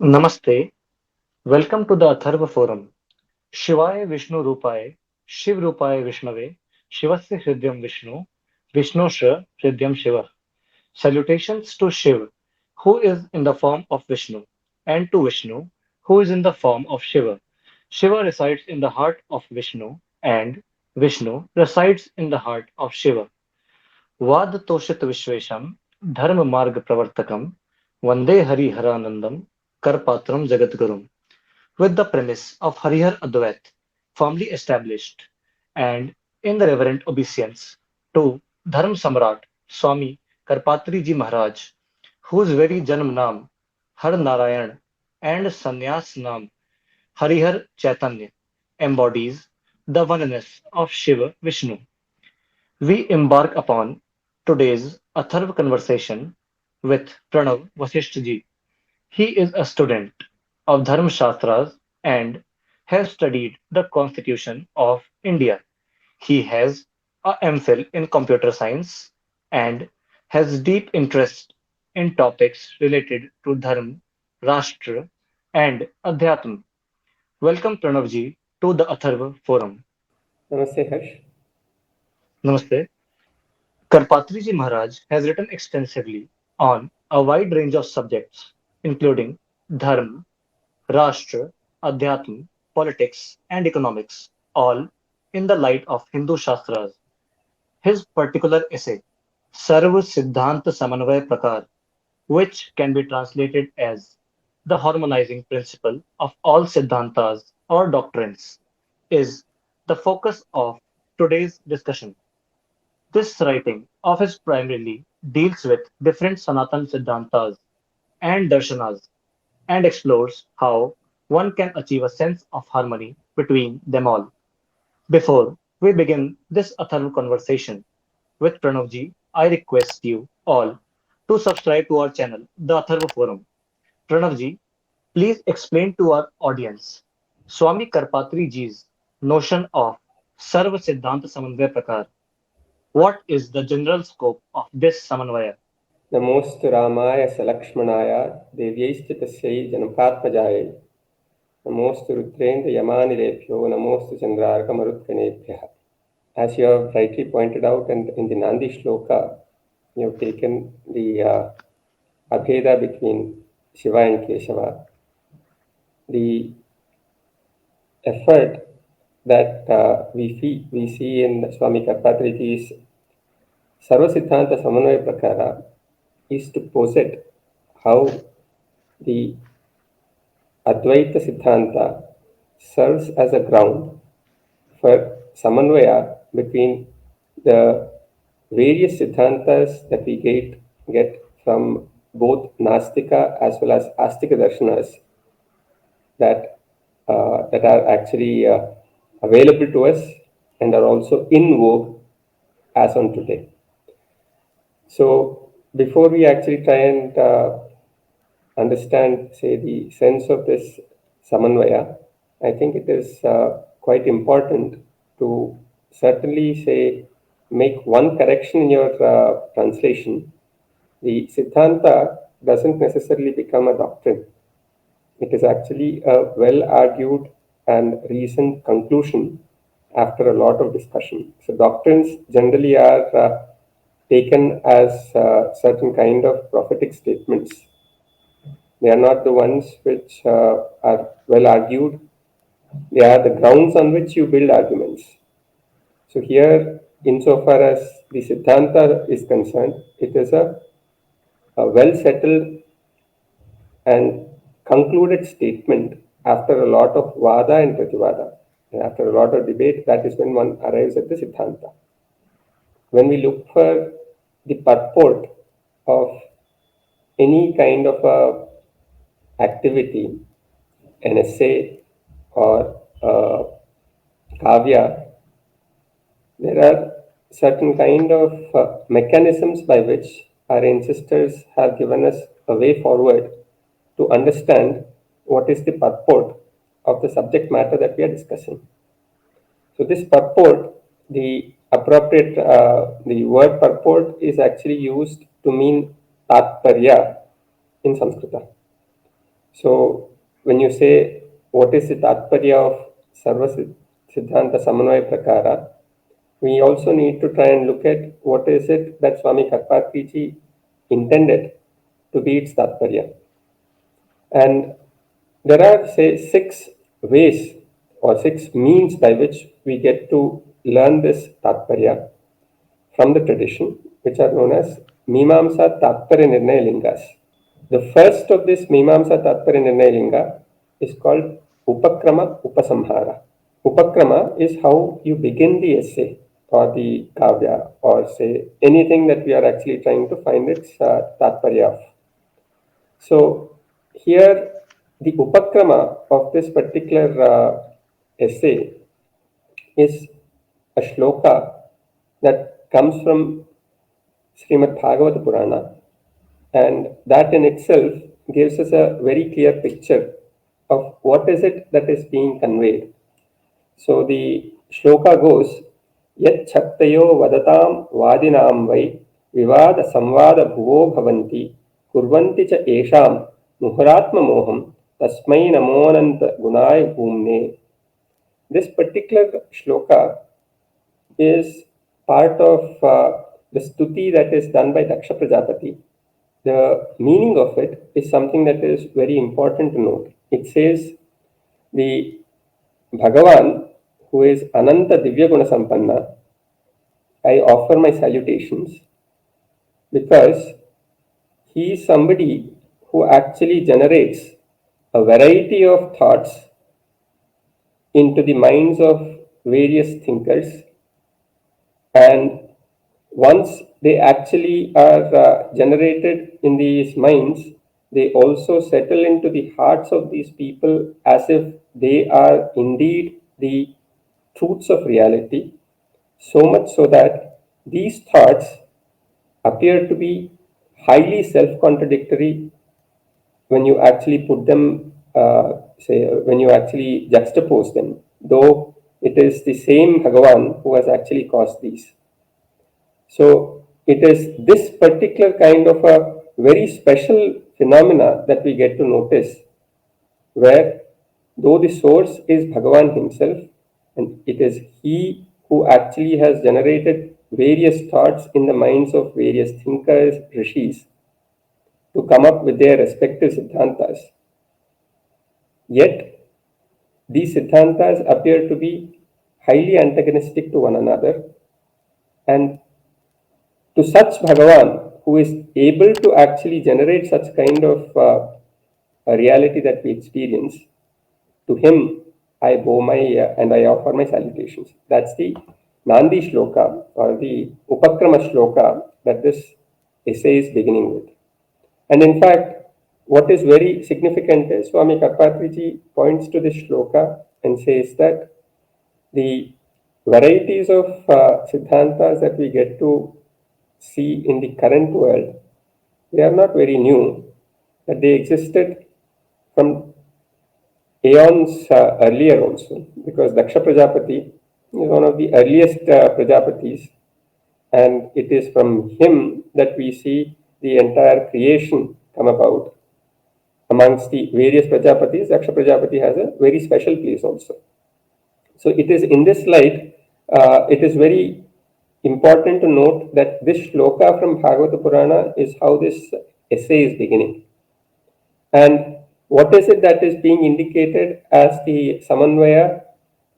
Namaste. Welcome to the Atharva Forum. Shivaya Vishnu Rupaya, Shiv Rupaya Vishnave, Shivasya Hridyam Vishnu, Vishnusha Hridyam Shiva. Salutations to Shiv, who is in the form of Vishnu, and to Vishnu, who is in the form of Shiva. Shiva resides in the heart of Vishnu, and Vishnu resides in the heart of Shiva. Vad Toshit Vishvesham, Dharma Marg Pravartakam, Vande Hari Haranandam, Karpatram Jagatgurum. With the premise of Harihar Advait firmly established, and in the reverent obeisance to Dharmasamrat Swami Karpatri-ji Maharaj, whose very Janam Nam Har Narayan and Sannyas Nam Harihar Chaitanya embodies the oneness of Shiva Vishnu. We embark upon today's Atharva conversation with Pranav Vasishta-ji. He is a student of Dharmashastras and has studied the Constitution of India. He has a MPhil in computer science and has deep interest in topics related to Dharma, Rashtra, and Adhyatma. Welcome, Pranavji, to the Atharva Forum. Namaste, Harsh. Namaste. Karpatriji Maharaj has written extensively on a wide range of subjects, including Dharma, Rashtra, Adhyatma, politics, and economics, all in the light of Hindu Shastras. His particular essay, Sarvasiddhānta Samanvayaprakāra, which can be translated as the harmonizing principle of all Siddhantas or doctrines, is the focus of today's discussion. This writing of his primarily deals with different Sanatan Siddhantas and Darshanas and explores how one can achieve a sense of harmony between them all. Before we begin this Atharva conversation with Pranavji, I request you all to subscribe to our channel, The Atharva Forum. Pranavji, please explain to our audience Swami Karpatri-ji's notion of Sarvasiddhānta Samanvayaprakāra. What is the general scope of this Samanvaya? Namostu Ramaya Salakshmanaya Devyaishcha Tasyai Janapatmajayai Namostu Rudraendra Yamanilebhyo Namostu Chandrarka Marutkanebhyaha. As you have rightly pointed out, and in the Nandi Shloka, you have taken the Abheda between Shiva and Keshava. The effort that we see in Swami Karpatri-ji's Sarvasiddhānta Samanvayaprakāra is to posit how the Advaita Siddhanta serves as a ground for Samanvaya between the various Siddhantas that we get from both Nastika as well as Astika Darshanas that are actually available to us and are also in vogue as on today. So before we actually try and understand, say, the sense of this Samanvaya, I think it is quite important to certainly say make one correction in your translation. The Siddhanta doesn't necessarily become a doctrine. It is actually a well argued and reasoned conclusion after a lot of discussion. So doctrines generally are taken as certain kind of prophetic statements. They are not the ones which are well argued. They are the grounds on which you build arguments. So here, insofar as the Siddhanta is concerned, it is a well settled and concluded statement after a lot of Vada and Prativada. And after a lot of debate, that is when one arrives at the Siddhanta. When we look for the purport of any kind of a activity, an essay or kavya, there are certain kind of mechanisms by which our ancestors have given us a way forward to understand what is the purport of the subject matter that we are discussing. So this purport, the appropriate, the word purport is actually used to mean Tatparya in Sanskrit. So when you say what is the Tatparya of Sarvasiddhānta Samanvayaprakāra, we also need to try and look at what is it that Swami Karpatri-ji intended to be its Tatparya. And there are, say, 6 ways or 6 means by which we get to learn this Tatparya from the tradition, which are known as Mimamsa Tatparya Nirnaya Lingas. The first of this Mimamsa Tatparya Nirnaya Linga is called Upakrama Upasamhara. Upakrama is how you begin the essay or the kavya or say anything that we are actually trying to find its Tatparya of. So here the Upakrama of this particular essay is a shloka that comes from Srimad Bhagavata Purana, and that in itself gives us a very clear picture of what is it that is being conveyed. So the shloka goes, Yat Chaktayo Vadatam Vadinam Vai Vivada Samvada Bhuvo Bhavanti Kurvanti Cha Esham Muhuratma Moham Tasmai Namonanta Gunai Bhumne. This particular shloka is part of the stuti that is done by Daksha Prajapati. The meaning of it is something that is very important to note. It says, the Bhagavan, who is Ananta Divya Guna Sampanna, I offer my salutations because he is somebody who actually generates a variety of thoughts into the minds of various thinkers, and once they actually are generated in these minds, they also settle into the hearts of these people as if they are indeed the truths of reality, so much so that these thoughts appear to be highly self-contradictory when you actually put them, when you actually juxtapose them, though it is the same Bhagavan who has actually caused these. So it is this particular kind of a very special phenomena that we get to notice, where though the source is Bhagavan himself, and it is he who actually has generated various thoughts in the minds of various thinkers, rishis, to come up with their respective siddhantas. Yet these siddhantas appear to be highly antagonistic to one another, and to such Bhagavan, who is able to actually generate such kind of a reality that we experience, to him I bow my and I offer my salutations. That's the Nandi Shloka or the Upakrama Shloka that this essay is beginning with. And in fact, what is very significant is Swami Karpatri-ji points to this shloka and says that the varieties of siddhantas that we get to see in the current world, they are not very new, that they existed from aeons earlier also, because Daksha Prajapati is one of the earliest Prajapatis, and it is from him that we see the entire creation come about. Amongst the various Prajapatis, Daksha Prajapati has a very special place also. So it is in this light, it is very important to note that this shloka from Bhagavata Purana is how this essay is beginning. And what is it that is being indicated as the Samanvaya,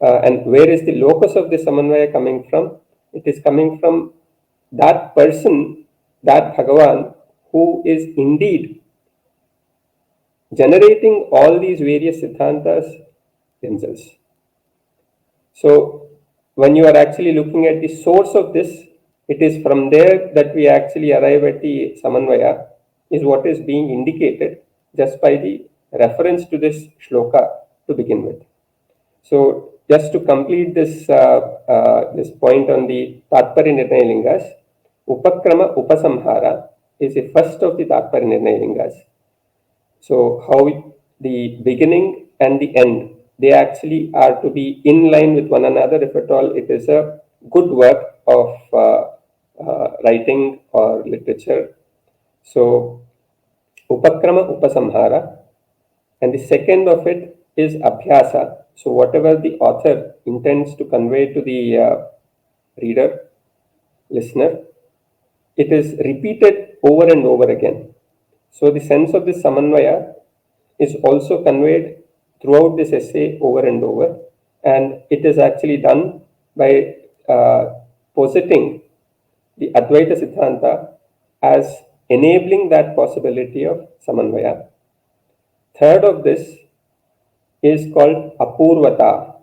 and where is the locus of the Samanvaya coming from? It is coming from that person, that Bhagavan, who is indeed generating all these various siddhantas themselves. So when you are actually looking at the source of this, it is from there that we actually arrive at the Samanvaya, is what is being indicated just by the reference to this shloka to begin with. So just to complete this this point on the Tatparya Nirnaya Lingas, Upakrama Upasamhara is the first of the Tatparya Nirnaya Lingas. So how the beginning and the end, they actually are to be in line with one another, if at all it is a good work of writing or literature. So Upakrama Upasamhara And the second of it is abhyasa. So whatever the author intends to convey to the reader, listener, it is repeated over and over again. So the sense of this Samanvaya is also conveyed throughout this essay over and over, and it is actually done by positing the Advaita Siddhanta as enabling that possibility of Samanvaya. Third of this is called Apurvata.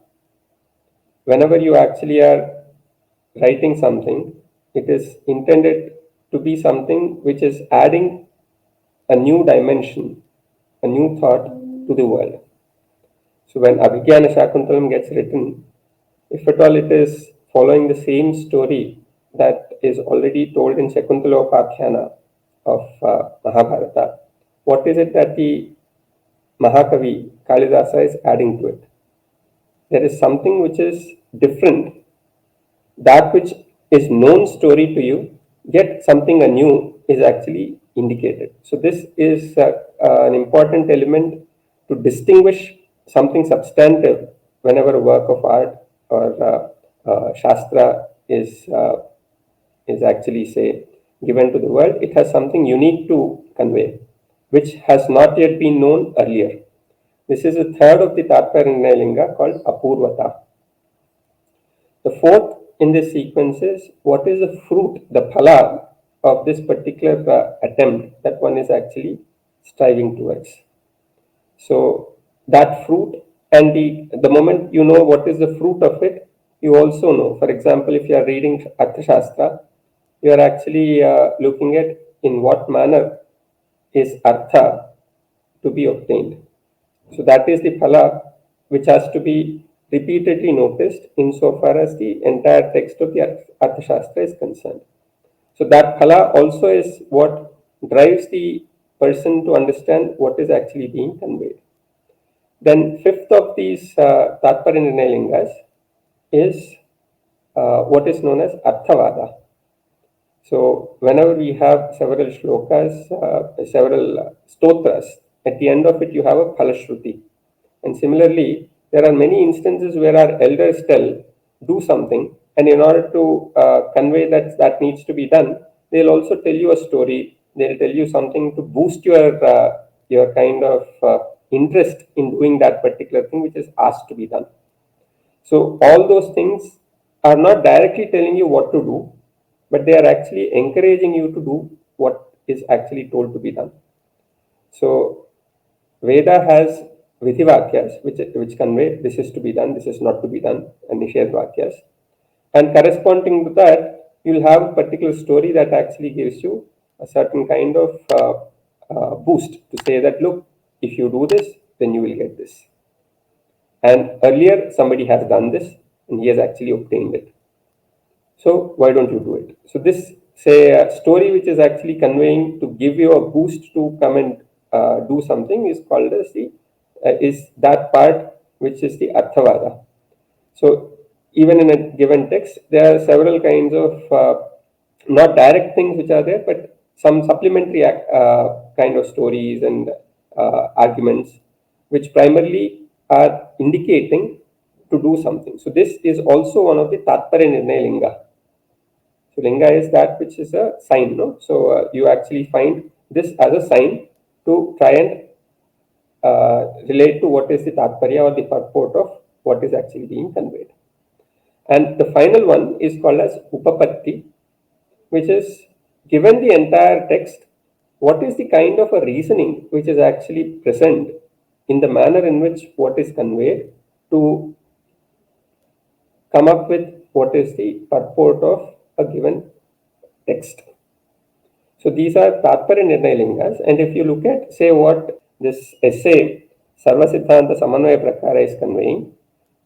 Whenever you actually are writing something, it is intended to be something which is adding a new dimension, a new thought to the world. So when Abhigyana Shakuntalam gets written, if at all it is following the same story that is already told in Shakuntalopadhyana of Mahabharata, what is it that the Mahakavi Kalidasa is adding to it? There is something which is different. That which is known story to you, yet something anew is actually indicated. So this is an important element to distinguish something substantive whenever a work of art or shastra is actually, say, given to the world. It has something unique to convey, which has not yet been known earlier. This is the third of the Tatparya Linga called Apurvata. The fourth in this sequence is what is the fruit, the phala of this particular attempt that one is actually striving towards. So that fruit, and the moment you know what is the fruit of it, you also know. For example, if you are reading Arthashastra, you are actually looking at in what manner is Artha to be obtained. So that is the phala which has to be repeatedly noticed insofar as the entire text of the Arthashastra is concerned. So that phala also is what drives the person to understand what is actually being conveyed. Then fifth of these Tatparya Lingas is what is known as Arthavada. So whenever we have several shlokas, several stotras, at the end of it you have a phalashruti. And similarly, there are many instances where our elders tell, do something, and in order to convey that needs to be done, they'll also tell you a story. They'll tell you something to boost your kind of interest in doing that particular thing which is asked to be done. So all those things are not directly telling you what to do, but they are actually encouraging you to do what is actually told to be done. So Veda has Vidhi Vakyas, which convey this is to be done, this is not to be done, and Nishedh Vakyas. And corresponding to that, you'll have a particular story that actually gives you a certain kind of boost to say that, look, if you do this, then you will get this. And earlier, somebody has done this, and he has actually obtained it. So why don't you do it? So this, say, a story which is actually conveying to give you a boost to come and do something is called as is that part which is the Arthavada. So even in a given text, there are several kinds of not direct things which are there, but some supplementary kind of stories and arguments which primarily are indicating to do something. So this is also one of the Tatparya Nirnaya Linga. So Linga is that which is a sign, no? So you actually find this as a sign to try and relate to what is the Tatparya or the purport of what is actually being conveyed. And the final one is called as Upapatti, which is given the entire text, what is the kind of a reasoning which is actually present in the manner in which what is conveyed to come up with what is the purport of a given text. So these are Tatparya Nirnaya Lingas, and if you look at, say, what this essay Sarvasiddhānta Samanvayaprakāra is conveying,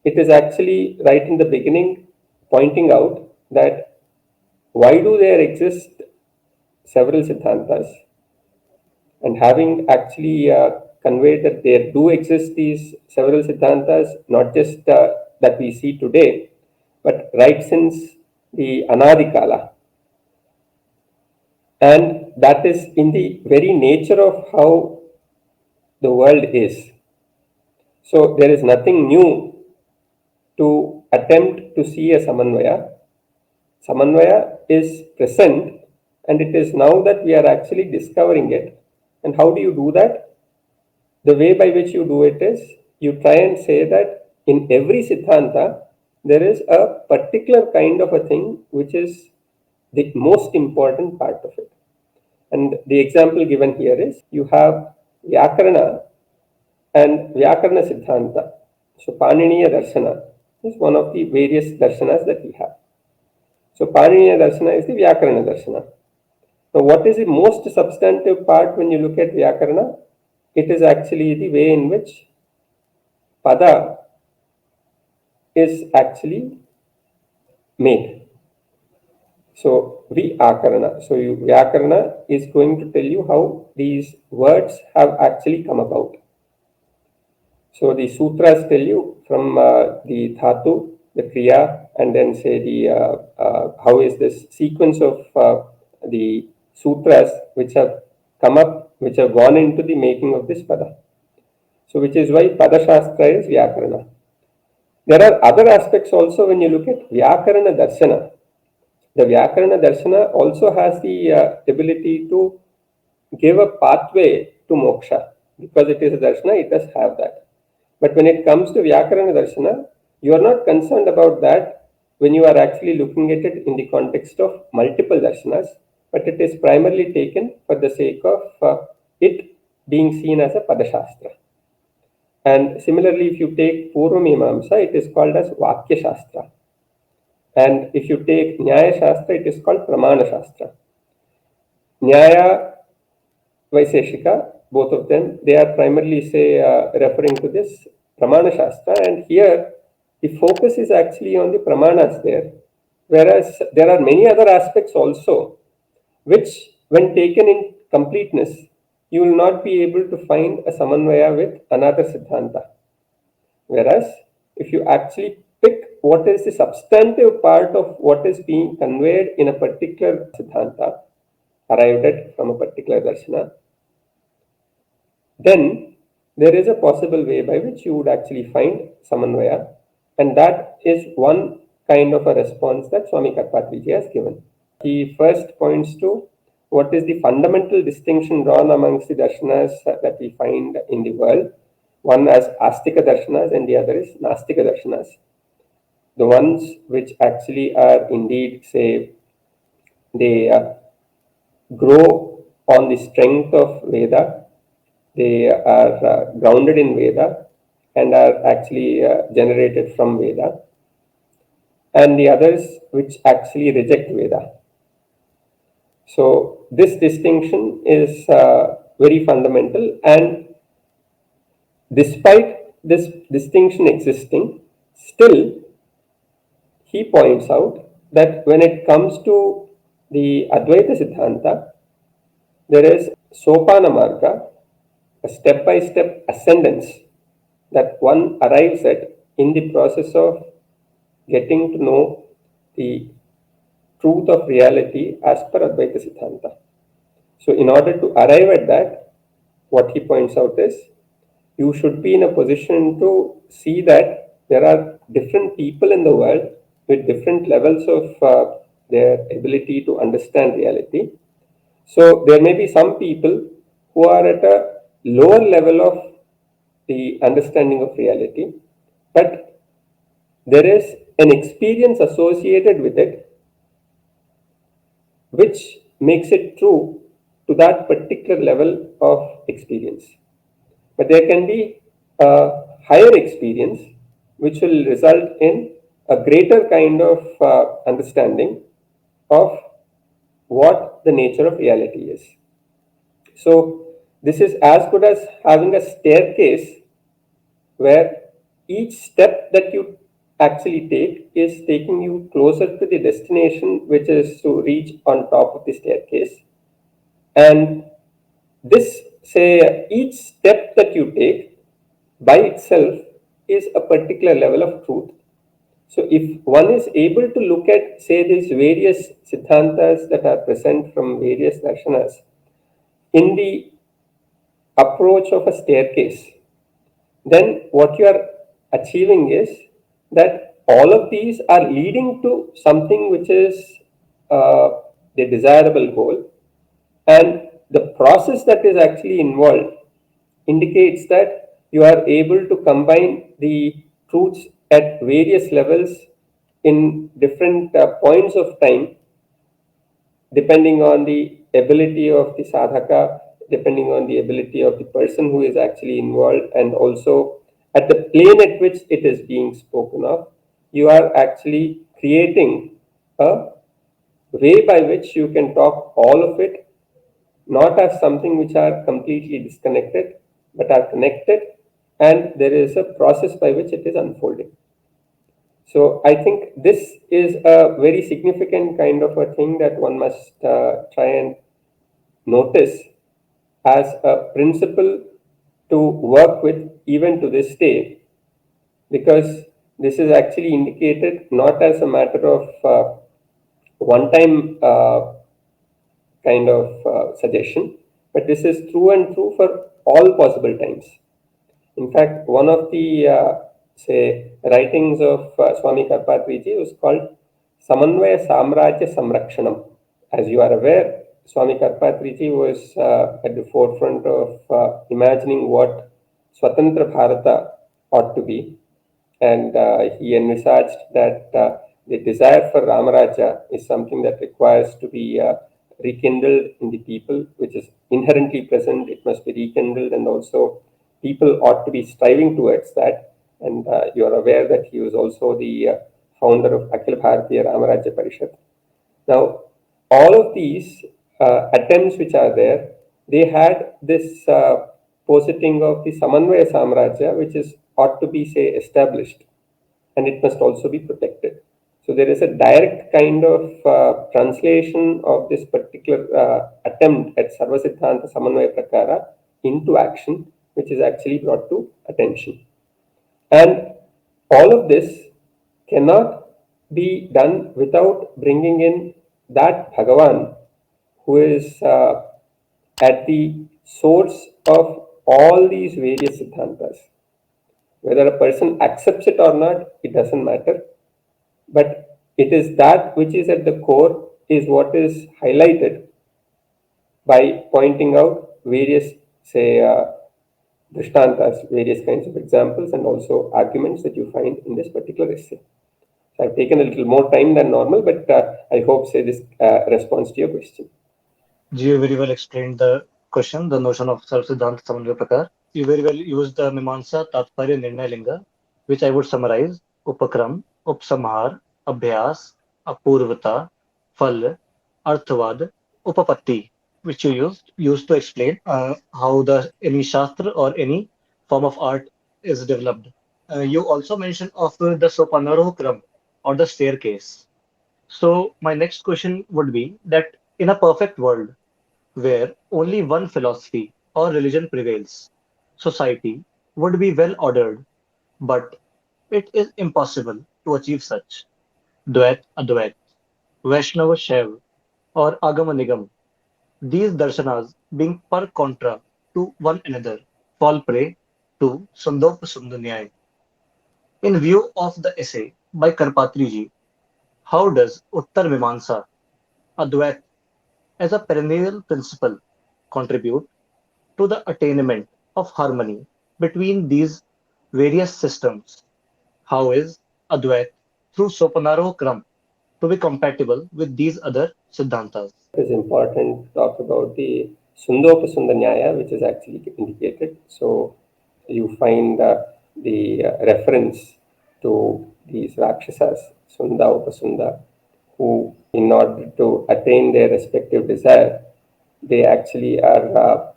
it is actually right in the beginning pointing out that why do there exist several Siddhantas, and having actually conveyed that there do exist these several Siddhantas, not just that we see today, but right since the Anadikala. And that is in the very nature of how the world is. So there is nothing new to attempt to see a Samanvaya. Samanvaya is present, and it is now that we are actually discovering it. And how do you do that? The way by which you do it is you try and say that in every Siddhanta, there is a particular kind of a thing which is the most important part of it. And the example given here is you have Vyakarana and Vyakarana Siddhanta. So Paniniya Darshana is one of the various darshanas that we have. So Paniniya Darshana is the Vyakarana Darshana. Now what is the most substantive part when you look at Vyakarana? It is actually the way in which Pada is actually made. So Vyakarana. So Vyakarana is going to tell you how these words have actually come about. So the sutras tell you from the dhatu, the kriya, and then say the how is this sequence of the sutras which have come up, which have gone into the making of this pada. So which is why pada shastra is Vyakarana. There are other aspects also when you look at Vyakarana Darshana. The Vyakarana Darshana also has the ability to give a pathway to moksha. Because it is a darshana, it does have that. But when it comes to Vyakarana Darshana, you are not concerned about that when you are actually looking at it in the context of multiple darshanas, but it is primarily taken for the sake of it being seen as a Padashastra. And similarly, if you take Purva Mimamsa, it is called as Vakya Shastra. And if you take Nyaya Shastra, it is called Pramana Shastra. Nyaya, Vaiseshika, both of them, they are primarily referring to this Pramana Shastra, and here the focus is actually on the Pramanas there, whereas there are many other aspects also which, when taken in completeness, you will not be able to find a Samanvaya with another Siddhanta. Whereas if you actually pick what is the substantive part of what is being conveyed in a particular Siddhanta, arrived at from a particular Darshana, then there is a possible way by which you would actually find Samanvaya, and that is one kind of a response that Swami Karpatri-ji has given. He first points to what is the fundamental distinction drawn amongst the darshanas that we find in the world, one as Astika Darshanas and the other is Nastika Darshanas. The ones which actually are indeed, say, they grow on the strength of Veda, they are grounded in Veda and are actually generated from Veda, and the others which actually reject Veda. So this distinction is very fundamental, and despite this distinction existing, still he points out that when it comes to the Advaita Siddhanta, there is Sopana Marga, a step-by-step ascendance that one arrives at in the process of getting to know the truth of reality as per Advaita Siddhanta. So in order to arrive at that, what he points out is you should be in a position to see that there are different people in the world with different levels of their ability to understand reality. So there may be some people who are at a lower level of the understanding of reality, but there is an experience associated with it which makes it true to that particular level of experience. But there can be a higher experience which will result in a greater kind of understanding of what the nature of reality is. So this is as good as having a staircase where each step that you actually take is taking you closer to the destination, which is to reach on top of the staircase. And this, say, each step that you take by itself is a particular level of truth. So if one is able to look at, say, these various Siddhantas that are present from various darshanas in the approach of a staircase, then what you are achieving is that all of these are leading to something which is the desirable goal, and the process that is actually involved indicates that you are able to combine the truths at various levels in different points of time, depending on the ability of the sadhaka, depending on the ability of the person who is actually involved, and also at the plane at which it is being spoken of, you are actually creating a way by which you can talk all of it, not as something which are completely disconnected, but are connected, and there is a process by which it is unfolding. So I think this is a very significant kind of a thing that one must try and notice as a principle to work with even to this day, because this is actually indicated not as a matter of one-time kind of suggestion, but this is true and true for all possible times. In fact, one of the say writings of Swami Karpatri-ji was called Samanvayaprakara Samrakshanam. As you are aware, Swami Karpatri-ji was at the forefront of imagining what Swatantra Bharata ought to be, and he envisaged that the desire for Ramrajya is something that requires to be rekindled in the people, which is inherently present. It must be rekindled, and also people ought to be striving towards that. And you are aware that he was also the founder of Akhil Bharatiya Ramarajya Parishad. Now, all of these attempts which are there, they had this positing of the Samanvaya Samrajya, which is ought to be, say, established, and it must also be protected. So there is a direct kind of translation of this particular attempt at Sarvasiddhānta Samanvayaprakāra into action, which is actually brought to attention. And all of this cannot be done without bringing in that Bhagavan who is at the source of all these various Siddhantas. Whether a person accepts it or not, it doesn't matter. But it is that which is at the core is what is highlighted by pointing out various, say, Drishtantas, various kinds of examples and also arguments that you find in this particular essay. So I've taken a little more time than normal, but I hope, say, this responds to your question. You very well explained the question, the notion of Sarvasiddhānta Samanvayaprakāra. You very well used the Mimamsa, Tatparya, Niranaya Linga, which I would summarize: Upakram, Upsamhar, Abhyas, Apurvata, Phal, Arthavad, Upapatti, which you used to explain how the any shastra or any form of art is developed. You also mentioned of the Sopana Krama or the staircase. So my next question would be that in a perfect world where only one philosophy or religion prevails, society would be well ordered, but it is impossible to achieve such. Dvait, Advait, Vaishnava Shaiv, or Agama Nigam, these darshanas being per contra to one another fall prey to Sundopasundanyaya. In view of the essay by Karpatri-ji, how does Uttar Mimamsa, Advait as a perennial principle contribute to the attainment of harmony between these various systems? How is Advait through Sopana Krama to be compatible with these other Siddhantas? It is important to talk about the Sundopasundanyaya, which is actually indicated. So you find the reference to these Rakshasas, Sunda Upasunda, who, in order to attain their respective desire, they actually are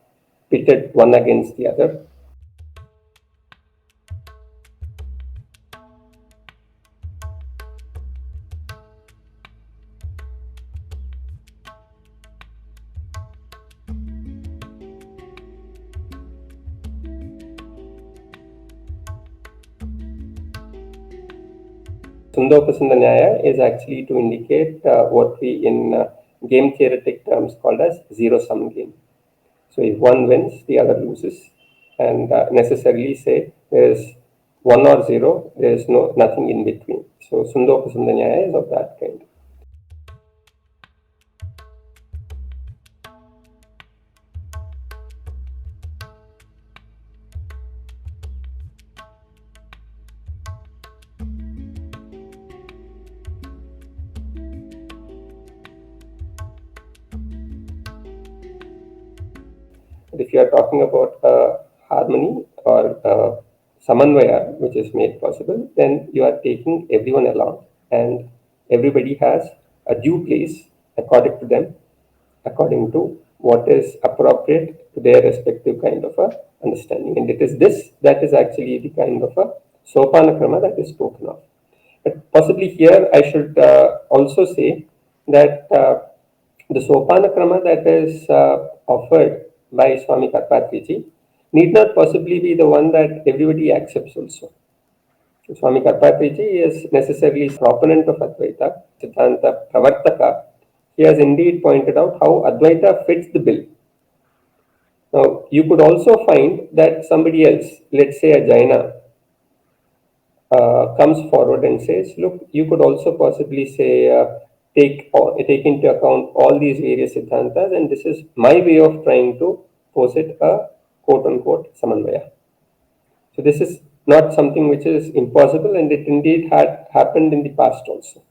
pitted one against the other. Sundopasundanyaya is actually to indicate what we in game theoretic terms called as zero-sum game. So if one wins, the other loses. and necessarily say there is 1 or 0, there is nothing in between. So Sundopasunda Nyaya is of that kind. If you are talking about harmony or samanvaya, which is made possible, then you are taking everyone along, and everybody has a due place according to them, according to what is appropriate to their respective kind of a understanding. And it is this that is actually the kind of a Sopana Krama that is spoken of. But possibly here I should also say that the Sopana Krama that is offered by Swami Karpatri-ji need not possibly be the one that everybody accepts also. So Swami Karpatri-ji is necessarily a proponent of Advaita, Siddhanta Pravartaka. He has indeed pointed out how Advaita fits the bill. Now, you could also find that somebody else, let's say a Jaina, comes forward and says, look, you could also possibly say, take into account all these various Siddhantas, and this is my way of trying to posit a quote-unquote Samanvaya. So this is not something which is impossible, and it indeed had happened in the past also.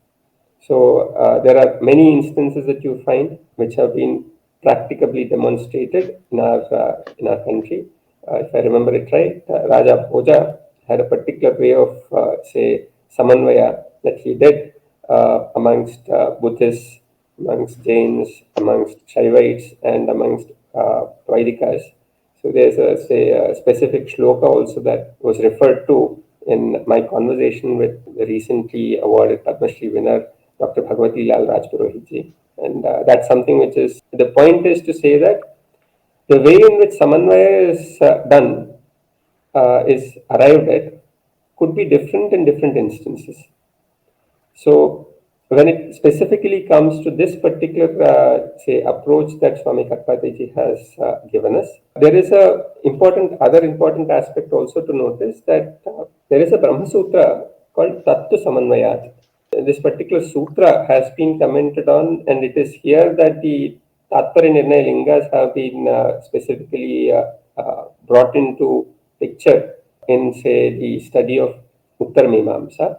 So there are many instances that you find which have been practically demonstrated in our country. If I remember it right, Raja Bhoja had a particular way of say Samanvaya that he did amongst Buddhists, amongst Jains, amongst Shaivites, and amongst Vaidikas. So there's a specific shloka also that was referred to in my conversation with the recently awarded Padma Shri winner, Dr. Bhagavatilal Rajpurohit. And that's something which is, the point is to say that the way in which Samanvaya is done, is arrived at, could be different in different instances. So when it specifically comes to this particular, say, approach that Swami Karpatri-ji has given us, there is other important aspect also to notice that there is a Brahma Sutra called Tattva Samanvayat. This particular sutra has been commented on, and it is here that the Tatparya Niranaya Lingas have been specifically brought into picture in, say, the study of Uttar Mimamsa.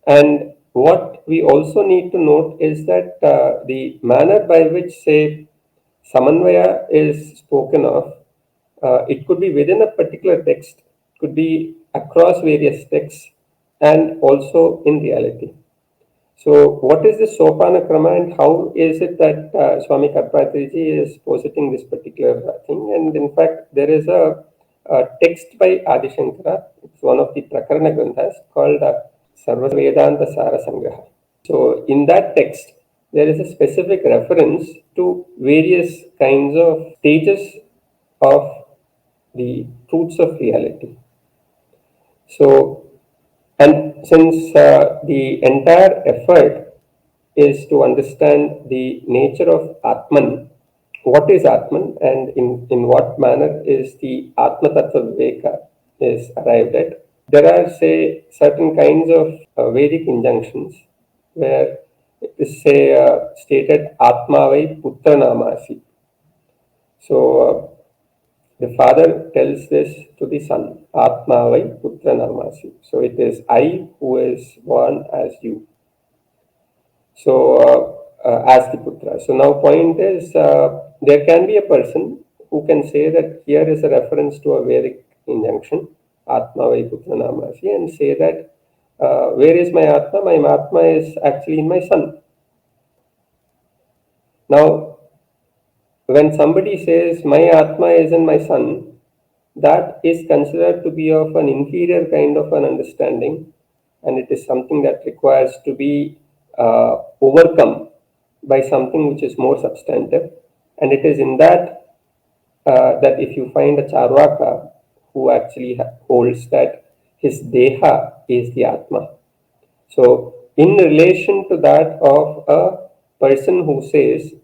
And what we also need to note is that the manner by which, say, Samanvaya is spoken of, it could be within a particular text, could be across various texts, and also in reality. So, what is the Sopana Krama, and how is it that Swami Karpatri-ji is positing this particular thing? And in fact, there is a text by Adi Shankara, it's one of the Prakarana Granthas called Sarvasiddhānta Samanvayaprakāra. So, in that text, there is a specific reference to various kinds of stages of the truths of reality. So, and since the entire effort is to understand the nature of Atman, what is Atman, and in what manner is the Atma Tattva Viveka is arrived at, there are, say, certain kinds of Vedic injunctions where it is, say, stated Atma Vai Putra Namasi. So, the father tells this to the son, Atma Vai Putra Namasi. So it is I who is born as you. So as the Putra. So now point is, there can be a person who can say that here is a reference to a Vedic injunction, Atma Vai Putra Namasi, and say that where is my Atma? My Atma is actually in my son. Now, when somebody says my Atma is in my son, that is considered to be of an inferior kind of an understanding, and it is something that requires to be overcome by something which is more substantive. And it is in that that if you find a Charvaka who actually holds that his Deha is the Atma. So, in relation to that of a person who says,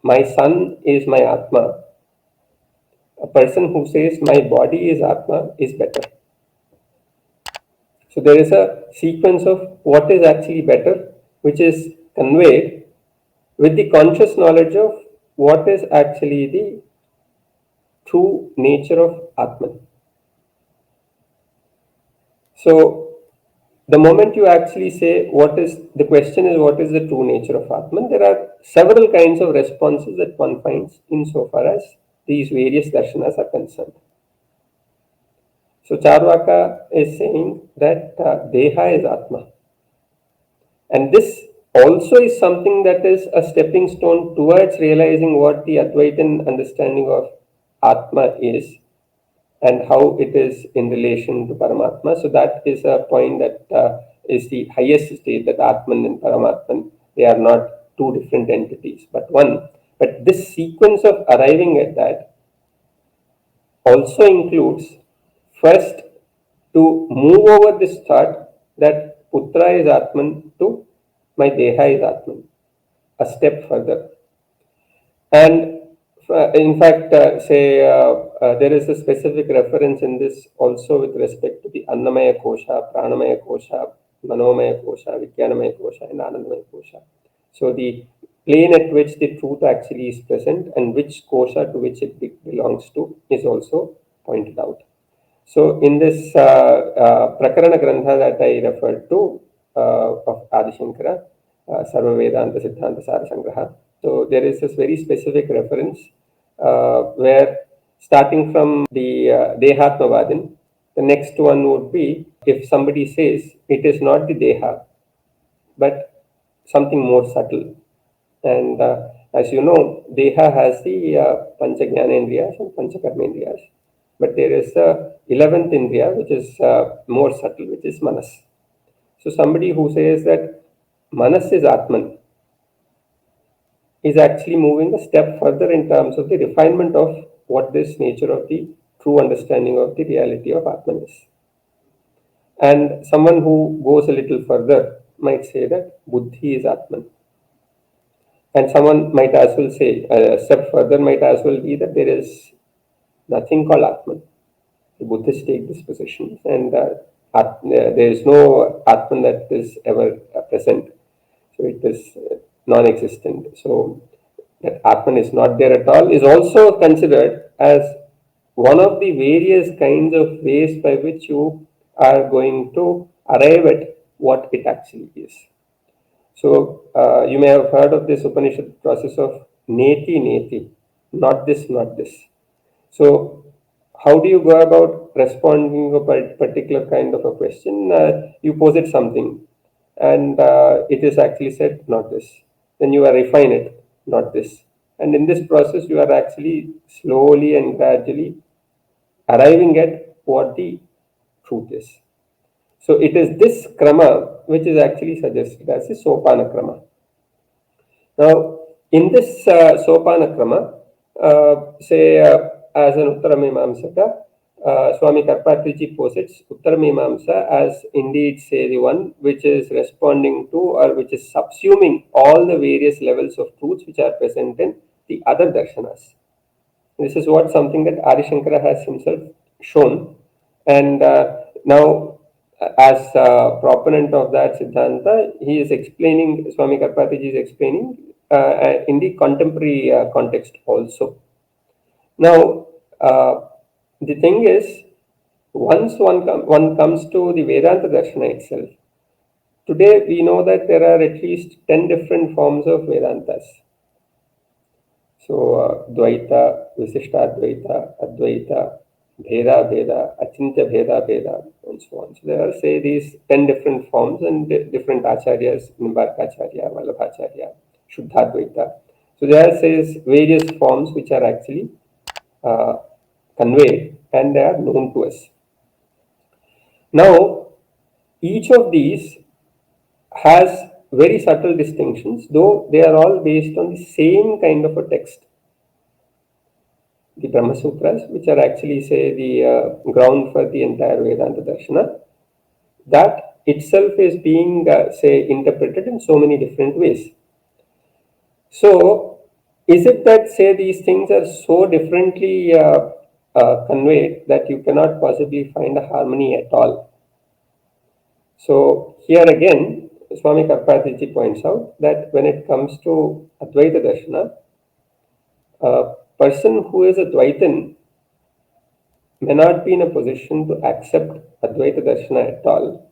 my son is my Atma, a person who says my body is Atma is better. So there is a sequence of what is actually better, which is conveyed with the conscious knowledge of what is actually the true nature of Atman. So the moment you actually say what is the question is what is the true nature of Atman, there are several kinds of responses that one finds insofar as these various darshanas are concerned. So Charvaka is saying that Deha is Atma. And this also is something that is a stepping stone towards realizing what the Advaitin understanding of Atma is and how it is in relation to Paramatma. So that is a point that is the highest state, that Atman and Paramatman, they are not two different entities, but one. But this sequence of arriving at that also includes first to move over this thought that Putra is Atman to my Deha is Atman, a step further. And in fact, there is a specific reference in this also with respect to the Annamaya Kosha, Pranamaya Kosha, Manomaya Kosha, Vijnanamaya Kosha, and Anandamaya Kosha. So the plane at which the truth actually is present and which kosha to which it belongs to is also pointed out. So in this Prakarana Grantha that I referred to of Adi Shankara, Sarvasiddhānta Samanvayaprakāra. So there is this very specific reference where starting from the Dehatmavadin, the next one would be if somebody says it is not the Deha, but something more subtle. And as you know, Deha has the Pancha Jnanendriyas and Pancha Karmendriyas. But there is the 11th Indriya, which is more subtle, which is Manas. So somebody who says that Manas is Atman is actually moving a step further in terms of the refinement of what this nature of the true understanding of the reality of Atman is. And someone who goes a little further might say that Buddhi is Atman. And someone might as well say, a step further might as well be that there is nothing called Atman. The Buddhists take this position, and there is no Atman that is ever present. So it is non-existent. So that Atman is not there at all is also considered as one of the various kinds of ways by which you are going to arrive at what it actually is. So you may have heard of this Upanishad process of neti neti, not this, not this. So how do you go about responding to a particular kind of a question? You posit something and it is actually said, not this. Then you refine it, not this. And in this process, you are actually slowly and gradually arriving at what the truth is. So it is this krama which is actually suggested as a Sopana Krama. Now, in this Sopana Krama, as an Uttara Mimamsaka, Swami Karpatri-ji posits Uttara Mimamsa as indeed the one which is responding to or which is subsuming all the various levels of truths which are present in the other darshanas. This is what something that Adi Shankara has himself shown, and now as proponent of that Siddhanta, he is explaining, Swami Karpatri-ji is explaining in the contemporary context also. Now, the thing is, once one comes to the Vedanta Darshana itself, today we know that there are at least 10 different forms of Vedantas. So, Dvaita, Visishtadvaita, Advaita, Bheda Bheda, Achintya Bheda Bheda, and so on. So there are, these 10 different forms and different acharyas, Nimbarkacharya, Vallabhacharya, Shuddhadvaita. So there are, various forms which are actually conveyed and they are known to us. Now, each of these has very subtle distinctions, though they are all based on the same kind of a text. The Brahma Sutras, which are actually the ground for the entire Vedanta Darshana, that itself is being interpreted in so many different ways. So, is it that these things are so differently conveyed that you cannot possibly find a harmony at all. So here again, Swami Karpatri-ji points out that when it comes to Advaita Darshana, a person who is a Dvaitan may not be in a position to accept Advaita Darshana at all,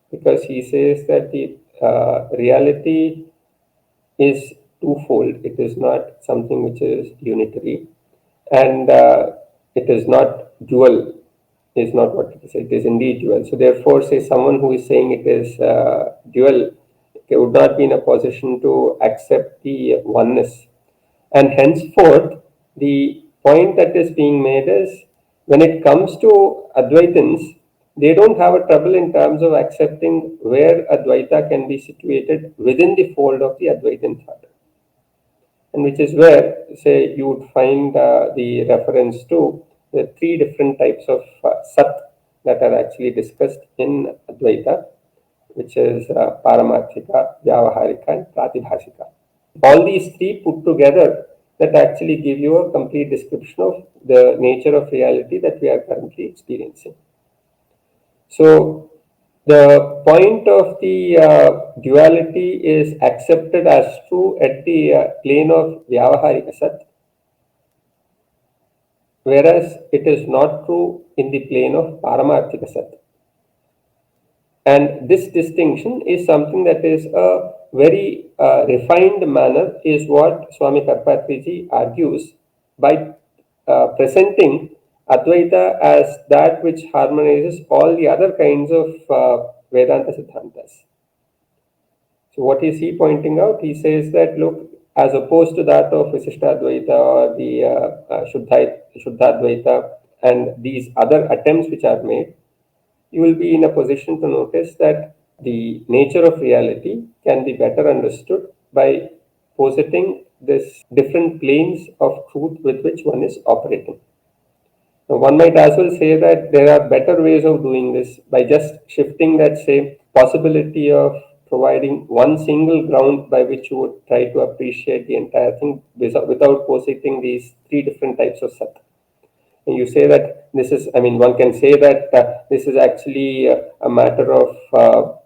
because he says that the reality is twofold. It is not something which is unitary, and it is not dual, is not what it is. It is indeed dual. So therefore, say someone who is saying it is dual, they would not be in a position to accept the oneness. And henceforth, the point that is being made is, when it comes to Advaitins, they don't have a trouble in terms of accepting where Advaita can be situated within the fold of the Advaitin thought. And which is where, say, you would find the reference to the three different types of Sat that are actually discussed in Advaita, which is Paramarthika, Vyavaharika, and Pratibhashika. All these three put together that actually give you a complete description of the nature of reality that we are currently experiencing. So the point of the duality is accepted as true at the plane of Vyavaharika Sat, whereas it is not true in the plane of Paramarthika Sat. And this distinction is something that is a very refined manner, is what Swami Karpatri-ji argues by presenting Advaita as that which harmonizes all the other kinds of Vedanta Siddhantas. So what is he pointing out? He says that, look, as opposed to that of Visishtadvaita or the Shuddhadvaita and these other attempts which are made, you will be in a position to notice that the nature of reality can be better understood by positing this different planes of truth with which one is operating. Now, one might as well say that there are better ways of doing this by just shifting that, say, possibility of providing one single ground by which you would try to appreciate the entire thing without positing these three different types of Sat. And you say that this is, one can say that this is actually a matter of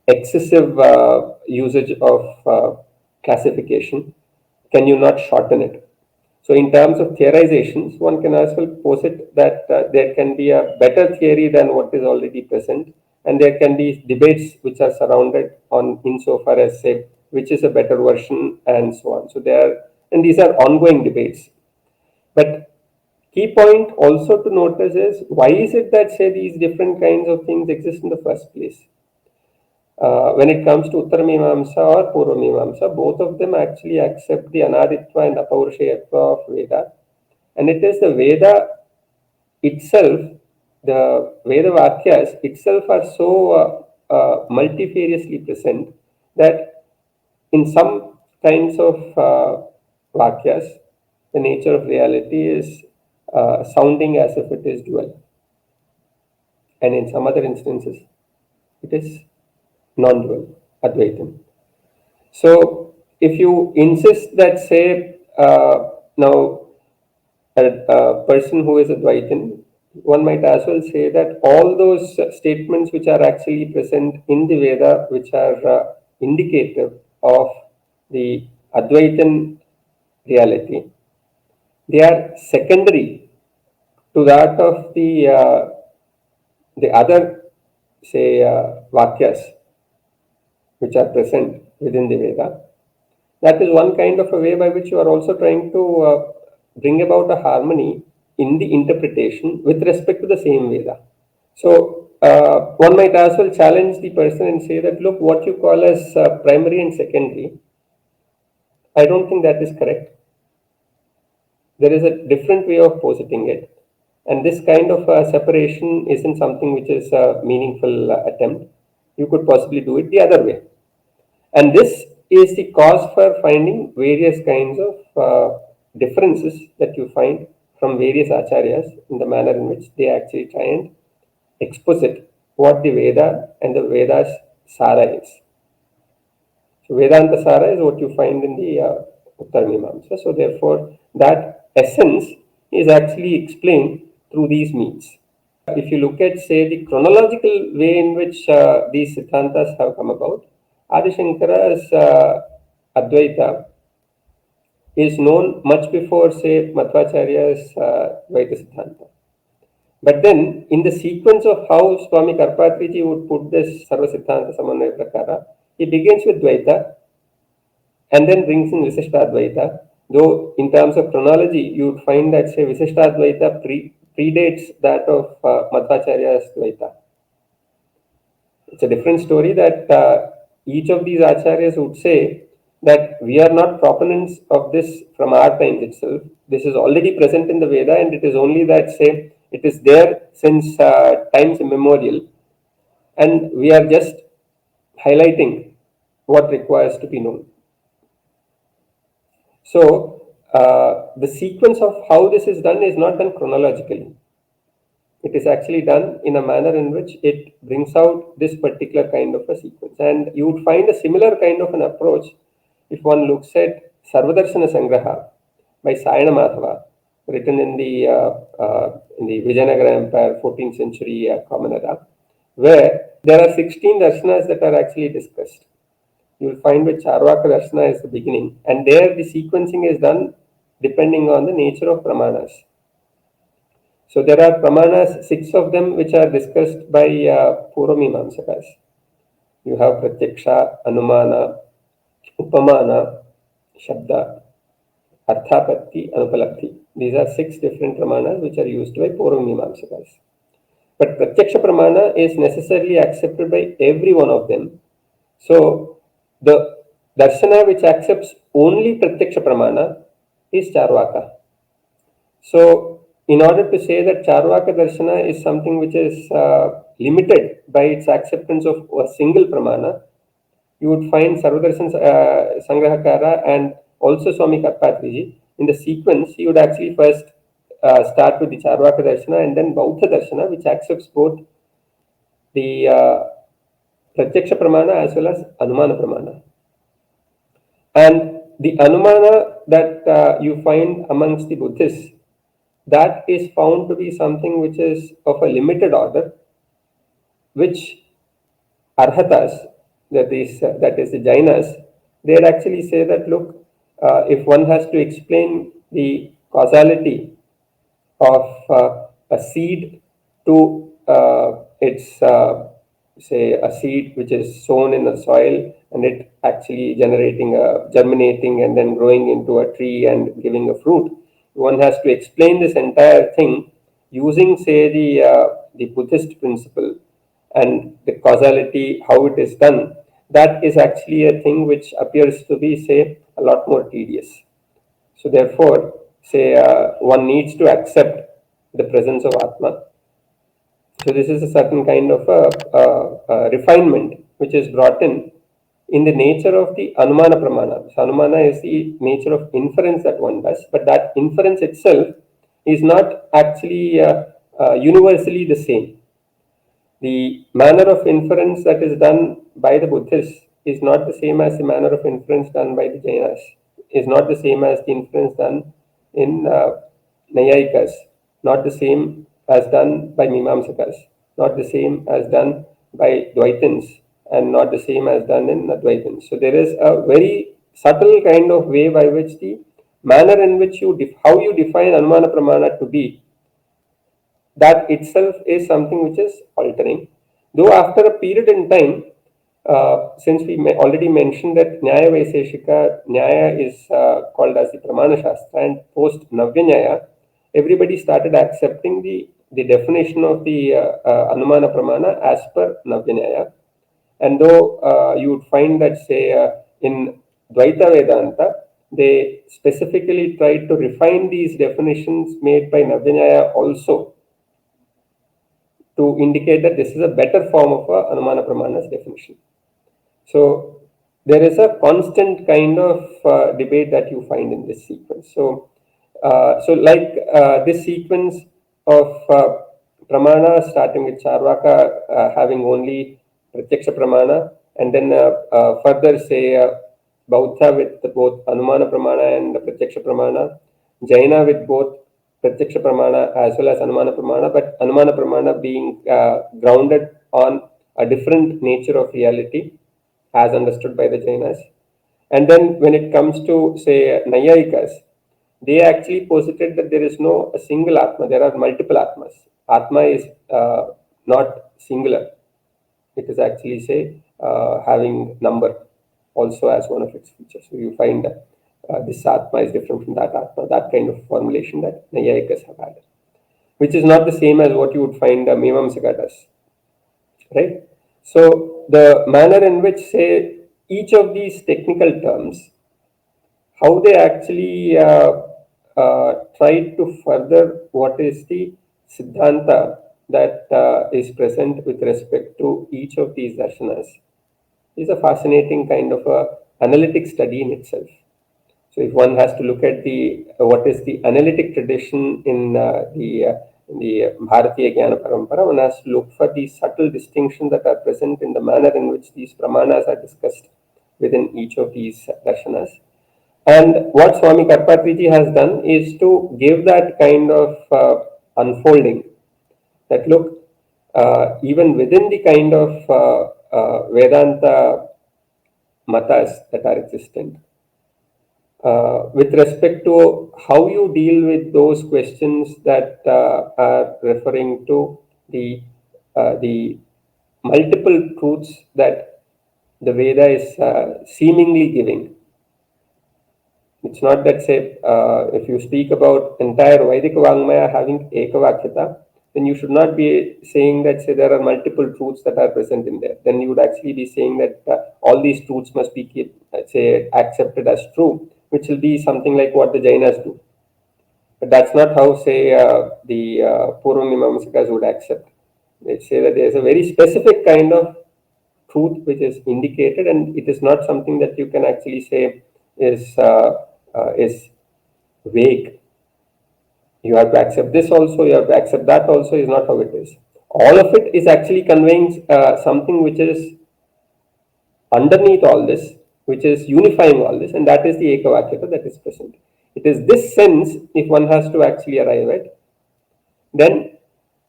excessive usage of classification. Can you not shorten it? So in terms of theorizations, one can as well posit that there can be a better theory than what is already present, and there can be debates which are surrounded on insofar as, say, which is a better version and so on. So and these are ongoing debates. But key point also to notice is, why is it that, say, these different kinds of things exist in the first place? When it comes to Uttara Mimamsa or Purva Mimamsa, both of them actually accept the Anaditva and Apaurushayatva of Veda. And it is the Veda itself, the Veda Vakyas itself are so multifariously present that in some kinds of Vakyas, the nature of reality is sounding as if it is dual. And in some other instances, it is non-dual, Advaitam. So if you insist that, say, now a person who is Advaitam, one might as well say that all those statements which are actually present in the Veda, which are indicative of the Advaitam reality, they are secondary to that of the other, say, Vakyas which are present within the Veda. That is one kind of a way by which you are also trying to bring about a harmony in the interpretation with respect to the same Veda. So one might as well challenge the person and say that, look, what you call as primary and secondary, I don't think that is correct. There is a different way of positing it. And this kind of separation isn't something which is a meaningful attempt. You could possibly do it the other way. And this is the cause for finding various kinds of differences that you find from various acharyas in the manner in which they actually try and exposit what the Veda and the Veda's Sara is. So Vedanta Sara is what you find in the Uttara Mimamsa. So therefore, that essence is actually explained through these means. If you look at, say, the chronological way in which these Siddhantas have come about, Adi Shankara's Advaita is known much before, say, Madhvacharya's Advaita Siddhanta. But then, in the sequence of how Swami Karpatri-ji would put this Sarvasiddhānta Samanvayaprakāra, he begins with Dvaita and then brings in Visishtadvaita. Though, in terms of chronology, you would find that, say, Visishtadvaita predates that of Madhvacharya's Dvaita. It's a different story that each of these acharyas would say that we are not proponents of this from our times itself. This is already present in the Veda, and it is only that, say, it is there since times immemorial, and we are just highlighting what requires to be known. So, the sequence of how this is done is not done chronologically. It is actually done in a manner in which it brings out this particular kind of a sequence. And you would find a similar kind of an approach if one looks at Sarvadarshana Sangraha by Sayana Madhava, written in the Vijayanagara Empire, 14th century Common Era, where there are 16 darshanas that are actually discussed. You will find with Charvaka Darshana is the beginning, and there the sequencing is done depending on the nature of Pramanas. So there are Pramanas, 6 of them, which are discussed by Purva Mimamsakas. You have Pratyaksha, Anumana, Upamana, Shabda, Arthapatti, Anupalapti. These are 6 different Pramanas which are used by Purva Mimamsakas. But Pratyaksha Pramana is necessarily accepted by every one of them. So the Darshana which accepts only Pratyaksha Pramana is Charvaka. So in order to say that Charvaka Darshana is something which is limited by its acceptance of a single Pramana, you would find Sarvadarshan Sangrahakara and also Swami Karpatri-ji. In the sequence, he would actually first start with the Charvaka Darshana and then Baudha Darshana, which accepts both the Pratyaksha Pramana as well as Anumana Pramana. And the Anumana that you find amongst the Buddhists, that is found to be something which is of a limited order, which Arhatas, that is the Jainas, they actually say that, look, if one has to explain the causality of a seed to its, say, a seed which is sown in the soil and it actually germinating and then growing into a tree and giving a fruit, one has to explain this entire thing using, say, the Buddhist principle and the causality, how it is done. That is actually a thing which appears to be, say, a lot more tedious. So therefore, say, one needs to accept the presence of Atma. So this is a certain kind of a refinement which is brought in the nature of the Anumana Pramana. So Anumana is the nature of inference that one does, but that inference itself is not actually universally the same. The manner of inference that is done by the Buddhists is not the same as the manner of inference done by the Jainas, is not the same as the inference done in Nayayikas, not the same as done by Mimamsakas, not the same as done by Dvaitins, and not the same as done in Advaitins. So there is a very subtle kind of way by which the manner in which how you define Anumana Pramana to be, that itself is something which is altering. Though after a period in time, since we already mentioned that Nyaya Vaiseshika, Nyaya is called as the Pramana Shastra, and post Navya Nyaya, everybody started accepting the definition of the Anumana Pramana as per Navya Nyaya. And though you would find that, say, in Dvaita Vedanta, they specifically tried to refine these definitions made by Navya Nyaya also to indicate that this is a better form of Anumana Pramana's definition. So there is a constant kind of debate that you find in this sequence. So, like this sequence of Pramana, starting with Charvaka having only Pratyaksha Pramana, and then further, say, Baudha with both Anumana Pramana and Pratyaksha Pramana, Jaina with both Pratyaksha Pramana as well as Anumana Pramana, but Anumana Pramana being grounded on a different nature of reality as understood by the Jainas. And then when it comes to, say, Nayayikas, they actually posited that there is no a single Atma, there are multiple Atmas. Atma is not singular. It is actually, say, having number also as one of its features. So you find that this Atma is different from that Atma, that kind of formulation that Nayayikas have had, which is not the same as what you would find Mimamsa does, right? So the manner in which, say, each of these technical terms, how they actually try to further what is the Siddhanta that is present with respect to each of these darshanas is a fascinating kind of a analytic study in itself. So if one has to look at the what is the analytic tradition in the Bharatiya Jnana Parampara, one has to look for the subtle distinctions that are present in the manner in which these Pramanas are discussed within each of these darshanas. And what Swami Karpatri-ji has done is to give that kind of unfolding that look, even within the kind of Vedanta matas that are existent, with respect to how you deal with those questions that are referring to the multiple truths that the Veda is seemingly giving. It's not that, say, if you speak about entire Vedic Vangmaya having Ekavakyata, then you should not be saying that, say, there are multiple truths that are present in there. Then you would actually be saying that all these truths must be, say, accepted as true, which will be something like what the Jainas do. But that's not how, say, the Purva Mimamsakas would accept. They say that there is a very specific kind of truth which is indicated, and it is not something that you can actually say is vague. You have to accept this also, you have to accept that also, is not how it is. All of it is actually conveying something which is underneath all this, which is unifying all this, and that is the Ekavakyata that is present. It is this sense, if one has to actually arrive at, then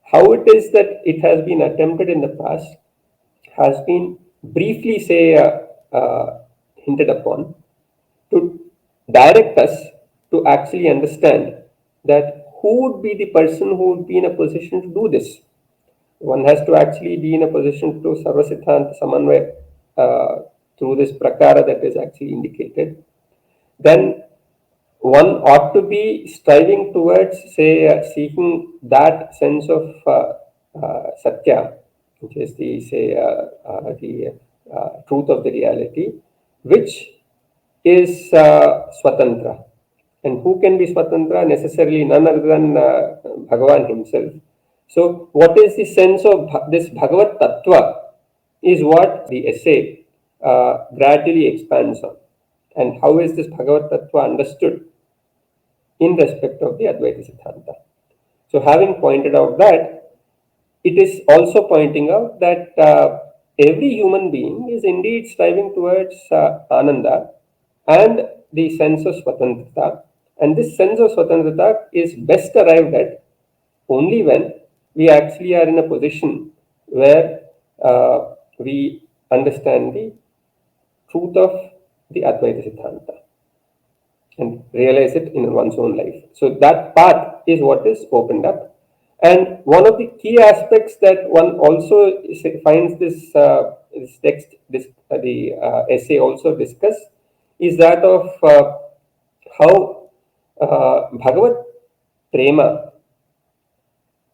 how it is that it has been attempted in the past has been briefly, say, hinted upon to direct us to actually understand that who would be the person who would be in a position to do this. One has to actually be in a position to Sarvasiddhānta Samanvayaprakāra through this prakara that is actually indicated. Then one ought to be striving towards, say, seeking that sense of satya, which is the, say, the truth of the reality, which is swatantra. And who can be swatantra? Necessarily none other than Bhagavan himself. So what is the sense of this Bhagavat Tattva is what the essay gradually expands on. And how is this Bhagavat Tattva understood in respect of the Advaita Siddhanta? So having pointed out that, it is also pointing out that every human being is indeed striving towards Ananda and the sense of Swatantrata. And this sense of Swatantrata is best arrived at only when we actually are in a position where we understand the truth of the Advaita Siddhanta and realize it in one's own life. So that path is what is opened up. And one of the key aspects that one also finds this text, the essay also discuss, is that of how Bhagavat Prema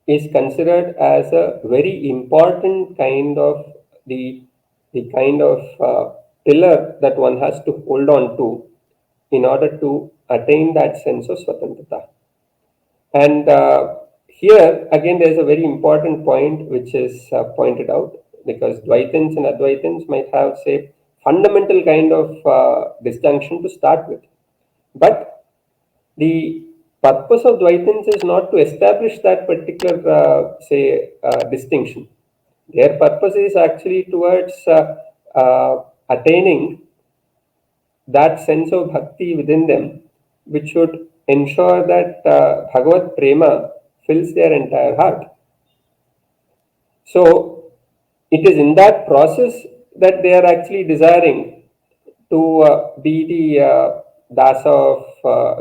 is considered as a very important kind of the kind of pillar that one has to hold on to in order to attain that sense of Swatantrata. And here again there is a very important point which is pointed out, because Dvaitins and Advaitins might have, say, fundamental kind of disjunction to start with. But the purpose of Dvaitins is not to establish that particular, say, distinction. Their purpose is actually towards attaining that sense of bhakti within them, which should ensure that Bhagavad Prema fills their entire heart. So it is in that process that they are actually desiring to be the Dasa of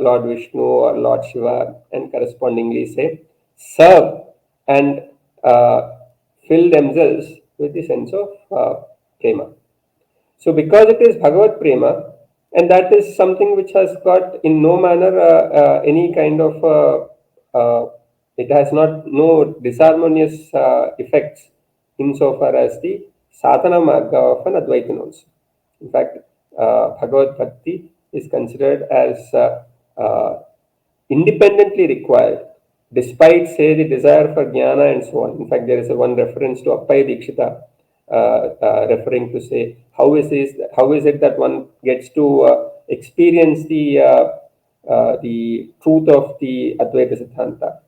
Lord Vishnu or Lord Shiva, and correspondingly say serve and fill themselves with the sense of prema. So because it is Bhagavad Prema, and that is something which has got in no manner any kind of it has not no disharmonious effects insofar as the sadhana marga of an Advaitin also. In fact, Bhagavad Bhakti is considered as independently required, despite, say, the desire for jnana and so on. In fact, there is one reference to Appaya Dikshita, referring to say, how is it that one gets to experience the truth of the Advaita Siddhanta.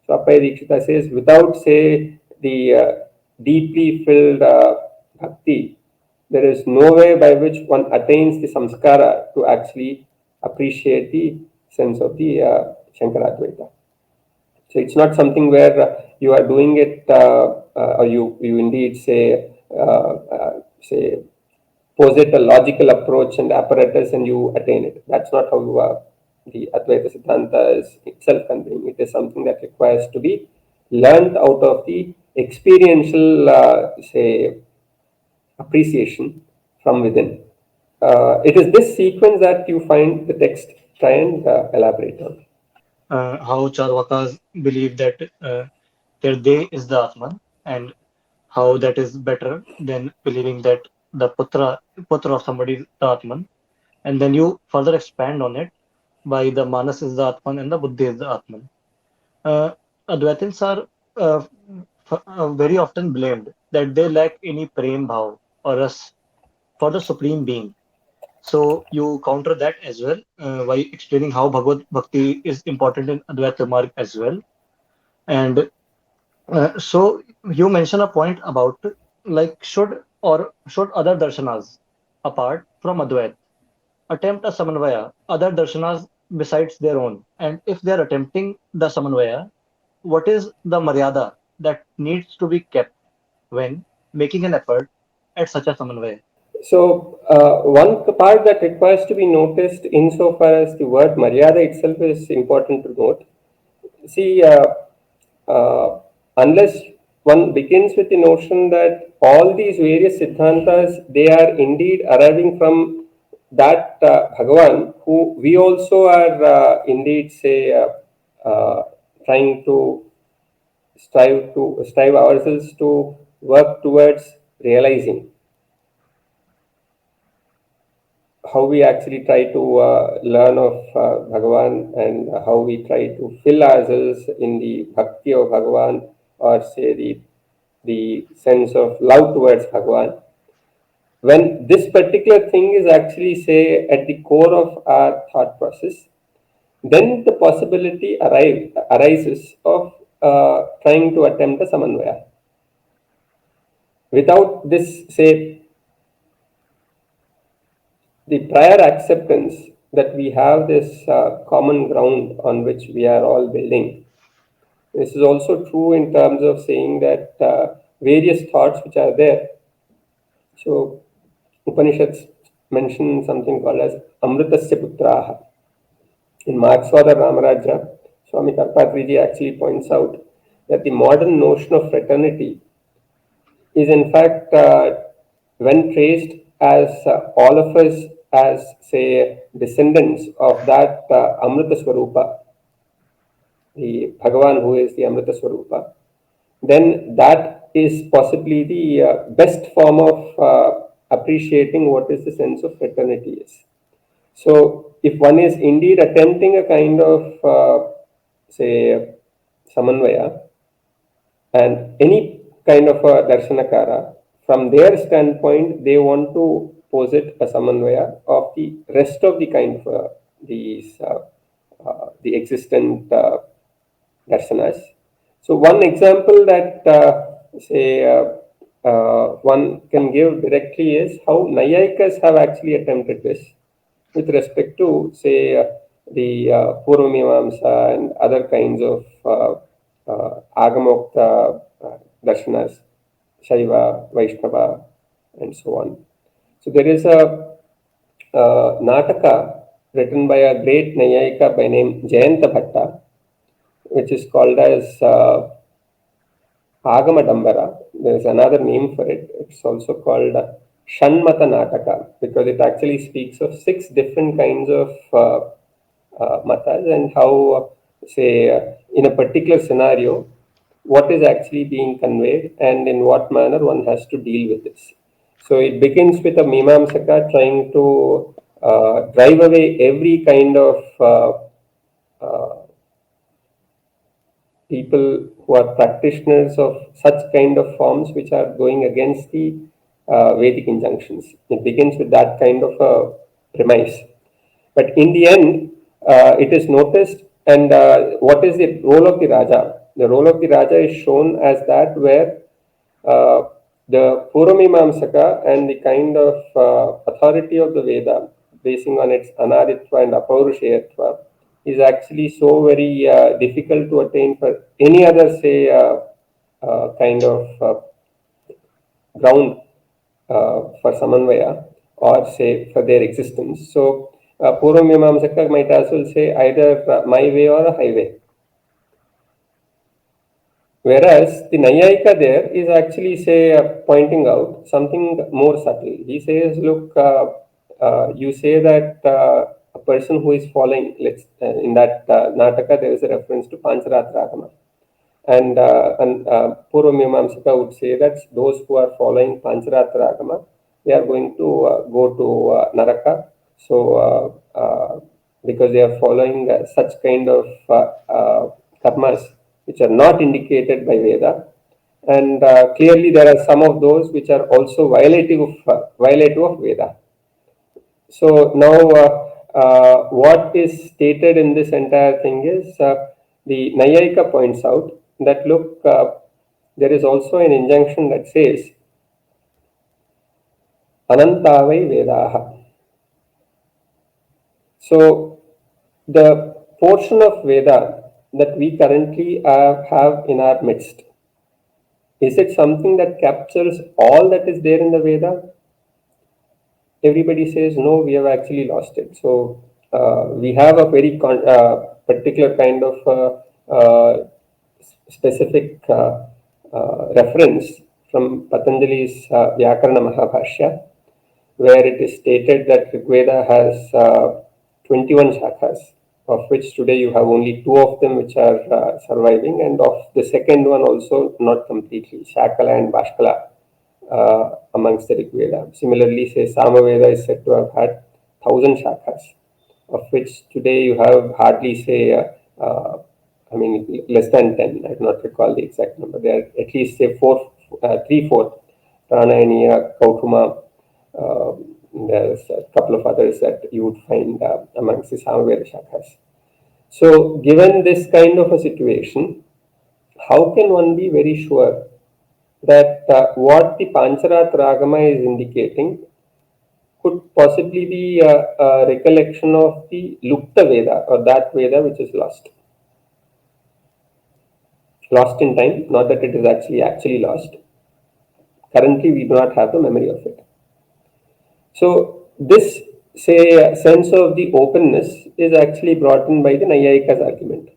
So Appaya Dikshita says, without, say, the deeply filled bhakti, there is no way by which one attains the samskara to actually appreciate the sense of the Shankaradvaita. So it's not something where you are doing it, or you indeed say posit a logical approach and apparatus and you attain it. That's not how the Advaita Siddhanta is itself conveying. It is something that requires to be learned out of the experiential, appreciation from within. It is this sequence that you find the text try and elaborate on. How Charvakas believe that their they is the Atman, and how that is better than believing that the putra of somebody is the Atman, and then you further expand on it by the Manas is the Atman and the Buddhi is the Atman. Uh, Advaitins are very often blamed that they lack any prem bhav or ras for the Supreme Being. So you counter that as well by explaining how Bhagavad Bhakti is important in Advaita Marg as well. And so you mention a point about like should other darshanas apart from Advait attempt a Samanvaya, other darshanas besides their own, and if they are attempting the Samanvaya, what is the Maryada that needs to be kept when making an effort at such a Samanvaya? So, one part that requires to be noticed insofar as the word Maryada itself is important to note. See, unless one begins with the notion that all these various Siddhantas, they are indeed arriving from that Bhagavan, who we also are indeed, say, trying to strive ourselves to work towards realizing. How we actually try to learn of Bhagavan, and how we try to fill ourselves in the bhakti of Bhagavan, or say the sense of love towards Bhagavan. When this particular thing is actually, say, at the core of our thought process, then the possibility arises of trying to attempt a samanvaya. Without this, say, the prior acceptance that we have this common ground on which we are all building. This is also true in terms of saying that various thoughts which are there. So, Upanishads mention something called as Amritasya Putraha. In Aur Ramrajya, Swami Karpatri-ji actually points out that the modern notion of fraternity is in fact, when traced as all of us as, say, descendants of that Amrita Swarupa, the Bhagavan who is the Amrita Swarupa, then that is possibly the best form of appreciating what is the sense of fraternity is. So, if one is indeed attempting a kind of, say, samanvaya, and any kind of a darshanakara, from their standpoint, they want to posit a samanvaya of the rest of the kind of the existent darshanas. So one example that one can give directly is how Nayayikas have actually attempted this with respect to, say, the Purva Mimamsa and other kinds of Agamokta Darshanas, Shaiva, Vaishnava, and so on. So there is a Nataka written by a great Nayayika by name Jayant Bhatta, which is called as Agamadambara. There is another name for it. It's also called Shanmata Nataka, because it actually speaks of 6 different kinds of matas and how, in a particular scenario, what is actually being conveyed and in what manner one has to deal with this. So it begins with a Mimamsaka trying to drive away every kind of people who are practitioners of such kind of forms which are going against the Vedic injunctions. It begins with that kind of a premise. But in the end, it is noticed, and what is the role of the Raja? The role of the Raja is shown as that where the Puramimamsaka and the kind of authority of the Veda, basing on its Anaditva and Apaurushayatva, is actually so very difficult to attain for any other, kind of ground for Samanvaya or say for their existence. So Purva Mimamsaka might as well say either my way or a highway. Whereas the Nayayika there is actually pointing out something more subtle. He says, look, you say that a person who is following, in that Nataka there is a reference to Pancharatragama. And Purva Mimamsaka would say that those who are following Pancharatragama, they are going to go to Naraka. So, because they are following such kind of karmas which are not indicated by Veda, and clearly there are some of those which are also violative of Veda. So now what is stated in this entire thing is the Nayayika points out that look, there is also an injunction that says Anantavai Vedaha. So the portion of Veda that we currently have in our midst, is it something that captures all that is there in the Veda? Everybody says no, we have actually lost it. So we have a very particular kind of specific reference from Patanjali's Vyakarana Mahabhashya, where it is stated that Rigveda has 21 shakhas, of which today you have only 2 of them which are surviving, and of the second one also not completely, Shakala and Bhaskala amongst the Rigveda. Similarly, say Samaveda is said to have had 1000 shakhas, of which today you have hardly less than 10. I do not recall the exact number. There are at least 3/4, Pranayaniya, Kautuma. There's a couple of others that you would find amongst the Samaveda shakhas. So, given this kind of a situation, how can one be very sure that what the Pancharatragama is indicating could possibly be a recollection of the Lupta Veda, or that Veda which is lost? Lost in time, not that it is actually lost. Currently, we do not have the memory of it. So this sense of the openness is actually brought in by the Nayayika's argument.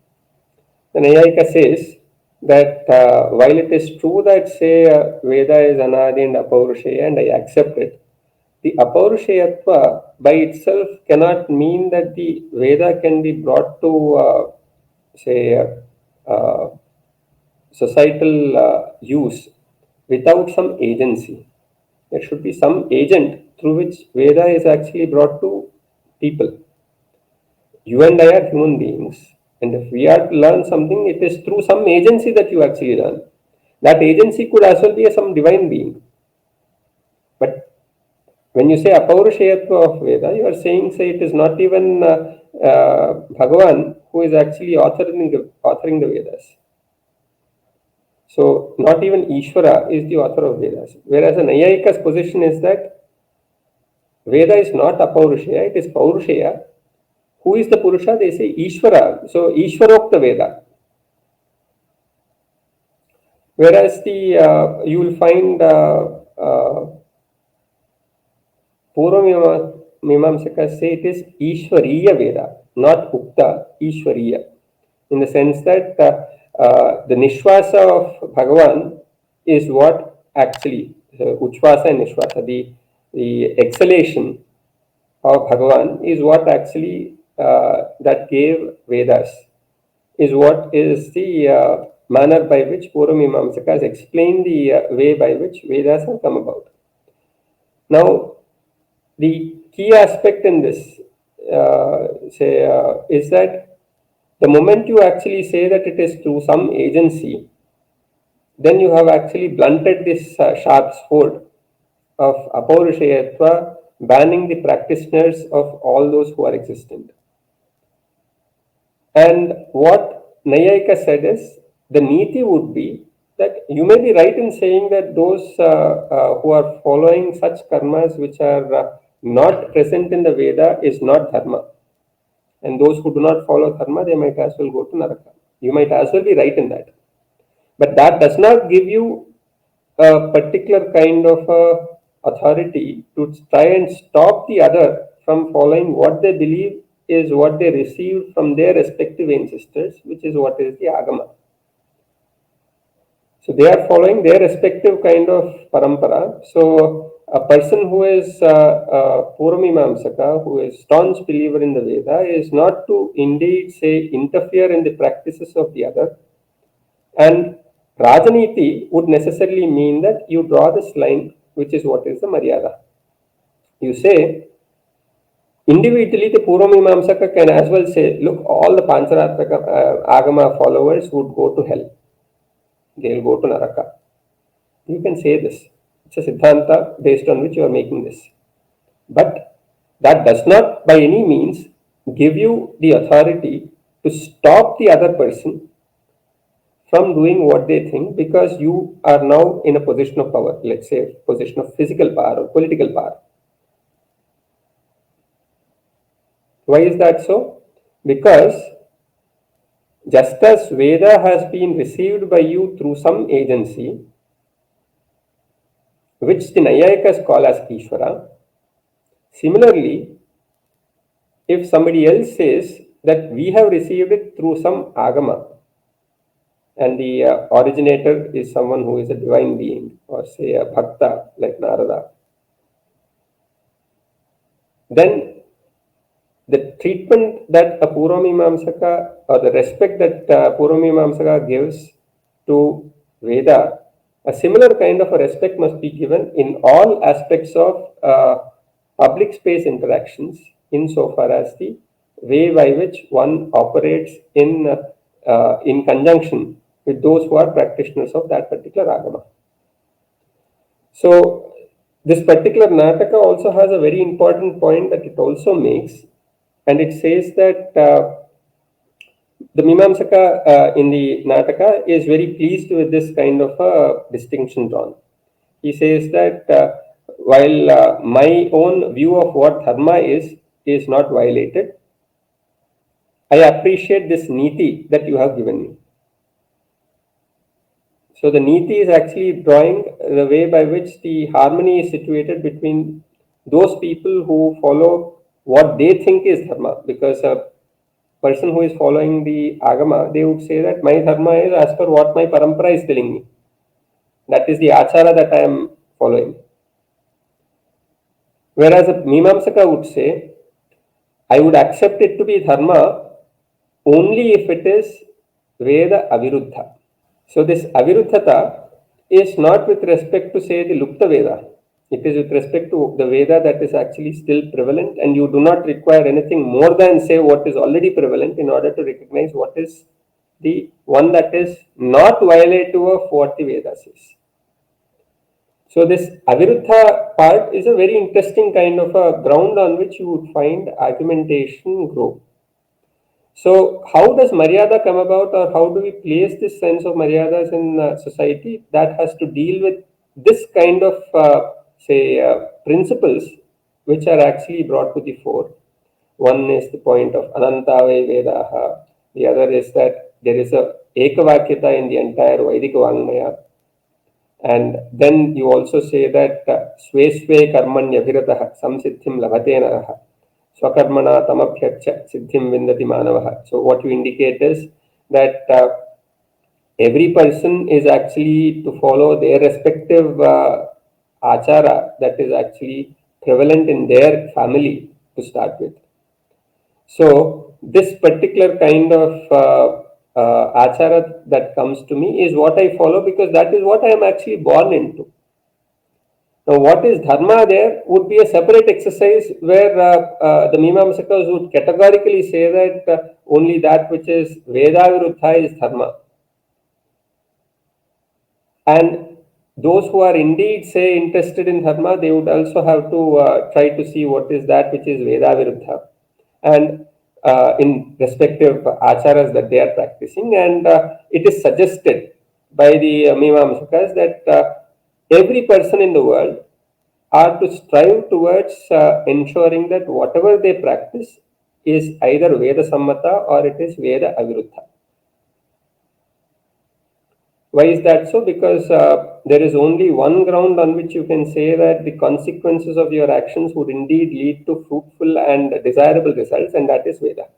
The Nayayika says that while it is true that Veda is Anadi and Apaurushaya, and I accept it, the Apaurushayatva by itself cannot mean that the Veda can be brought to societal use without some agency. There should be some agent through which Veda is actually brought to people. You and I are human beings, and if we are to learn something, it is through some agency that you actually learn. That agency could as well be some divine being. But when you say Apaurushayatva of Veda, you are saying, it is not even Bhagavan who is actually authoring the Vedas. So not even Ishvara is the author of Vedas. Whereas a Nayayika's position is that Veda is not Apaurushaya, it is Paurushaya, Who is the Purusha? They say Ishvara. So Ishvarokta Veda. Whereas you will find Purva Mimamsakas say it is Ishvariya Veda, not Ukta, Ishvariya. In the sense that the Nishwasa of Bhagavan is what actually, Uchvasa and Nishwasa, the exhalation of Bhagavan is what actually that gave Vedas, is what is the manner by which Purva-Mimamsakas explain the way by which Vedas have come about. Now, the key aspect in this is that the moment you actually say that it is through some agency, then you have actually blunted this sharp sword of Apaurusayatva, banning the practitioners of all those who are existent. And what Nayayika said is, the niti would be that you may be right in saying that those who are following such karmas which are not present in the Veda is not dharma. And those who do not follow dharma, they might as well go to Naraka. You might as well be right in that. But that does not give you a particular kind of authority to try and stop the other from following what they believe is what they received from their respective ancestors, which is what is the Agama. So they are following their respective kind of parampara. So a person who is Purva-Mimamsaka, who is staunch believer in the Veda, is not to indeed say interfere in the practices of the other. And Rajaniti would necessarily mean that you draw this line, which is what is the Maryada. You say, individually the Purva-Mimamsaka can as well say, look, all the Pancharatrika Agama followers would go to hell. They will go to Naraka. You can say this. It's a Siddhanta based on which you are making this. But that does not by any means give you the authority to stop the other person from doing what they think, because you are now in a position of power, let's say a position of physical power or political power. Why is that so? Because just as Veda has been received by you through some agency, which the Nayayikas call as Ishvara, similarly, if somebody else says that we have received it through some Agama, and the originator is someone who is a divine being, or say a Bhakta like Narada, then the treatment that a Purva-Mimamsaka, or the respect that Purva-Mimamsaka gives to Veda, a similar kind of a respect must be given in all aspects of public space interactions, insofar as the way by which one operates in conjunction with those who are practitioners of that particular Agama. So, this particular Nataka also has a very important point that it also makes. And it says that the Mimamsaka in the Nataka is very pleased with this kind of a distinction drawn. He says that while my own view of what dharma is not violated, I appreciate this niti that you have given me. So the niti is actually drawing the way by which the harmony is situated between those people who follow what they think is dharma, because a person who is following the Agama, they would say that my dharma is as per what my parampara is telling me. That is the achara that I am following. Whereas a Mimamsaka would say, I would accept it to be dharma only if it is Veda Aviruddha. So this Aviruddhata is not with respect to say the Lupta Veda. It is with respect to the Veda that is actually still prevalent, and you do not require anything more than say what is already prevalent in order to recognize what is the one that is not violative of what the Veda says. So this Aviruddha part is a very interesting kind of a ground on which you would find argumentation grow. So how does Maryada come about, or how do we place this sense of Maryadas in society? That has to deal with this kind of principles which are actually brought to the fore. One is the point of Anantave Vedaha. The other is that there is a Ekavakyata in the entire Vedic Vangmaya. And then you also say that Sve Sve Karmanya Virataha Samsiddhim Labhate Naraha Swakarmana Tamabhyarcha Siddhim Vindati Manavaha. So what you indicate is that every person is actually to follow their respective achara that is actually prevalent in their family to start with. So this particular kind of achara that comes to me is what I follow because that is what I am actually born into. Now, what is dharma there would be a separate exercise where the Mimamsakas would categorically say that only that which is Veda Viruddha is dharma. And those who are indeed, say, interested in dharma, they would also have to try to see what is that which is Veda Viruddha. And in respective acharas that they are practicing. And it is suggested by the Mimamsakas that every person in the world are to strive towards ensuring that whatever they practice is either Veda Sammata or it is Veda Aviruddha. Why is that so? Because there is only one ground on which you can say that the consequences of your actions would indeed lead to fruitful and desirable results, and that is Veda.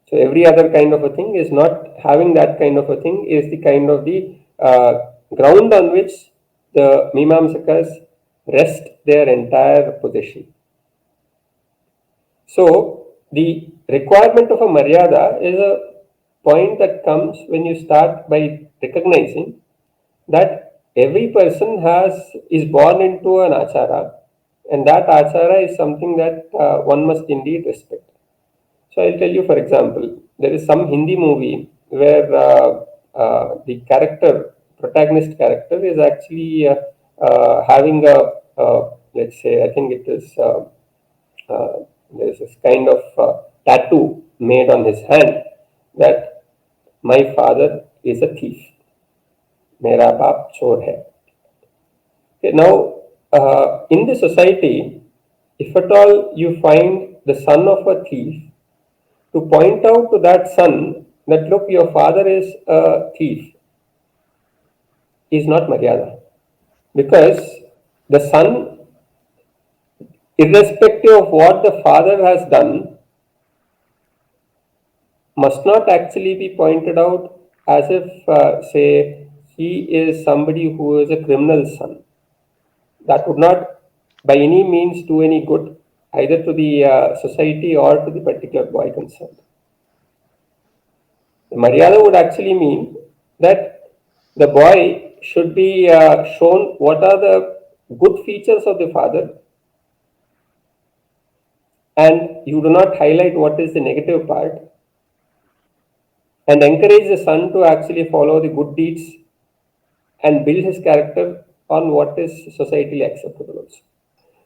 So every other kind of a thing is not having that kind of a thing, is the kind of the ground on which the Mimamsakas rest their entire position. So the requirement of a Maryada is a point that comes when you start by recognizing that every person is born into an achara, and that achara is something that one must indeed respect. So I'll tell you, for example, there is some Hindi movie where the protagonist character is actually having let's say, I think it is, there's this kind of tattoo made on his hand that my father is a thief. Mera baap chor hai. Okay, now, in the society, if at all you find the son of a thief, to point out to that son that, look, your father is a thief, is not Maryada. Because the son, irrespective of what the father has done, must not actually be pointed out as if, say, he is somebody who is a criminal's son. That would not by any means do any good either to the society or to the particular boy concerned. The Maryada would actually mean that the boy should be shown what are the good features of the father, and you do not highlight what is the negative part, and encourage the son to actually follow the good deeds and build his character on what is societally acceptable also.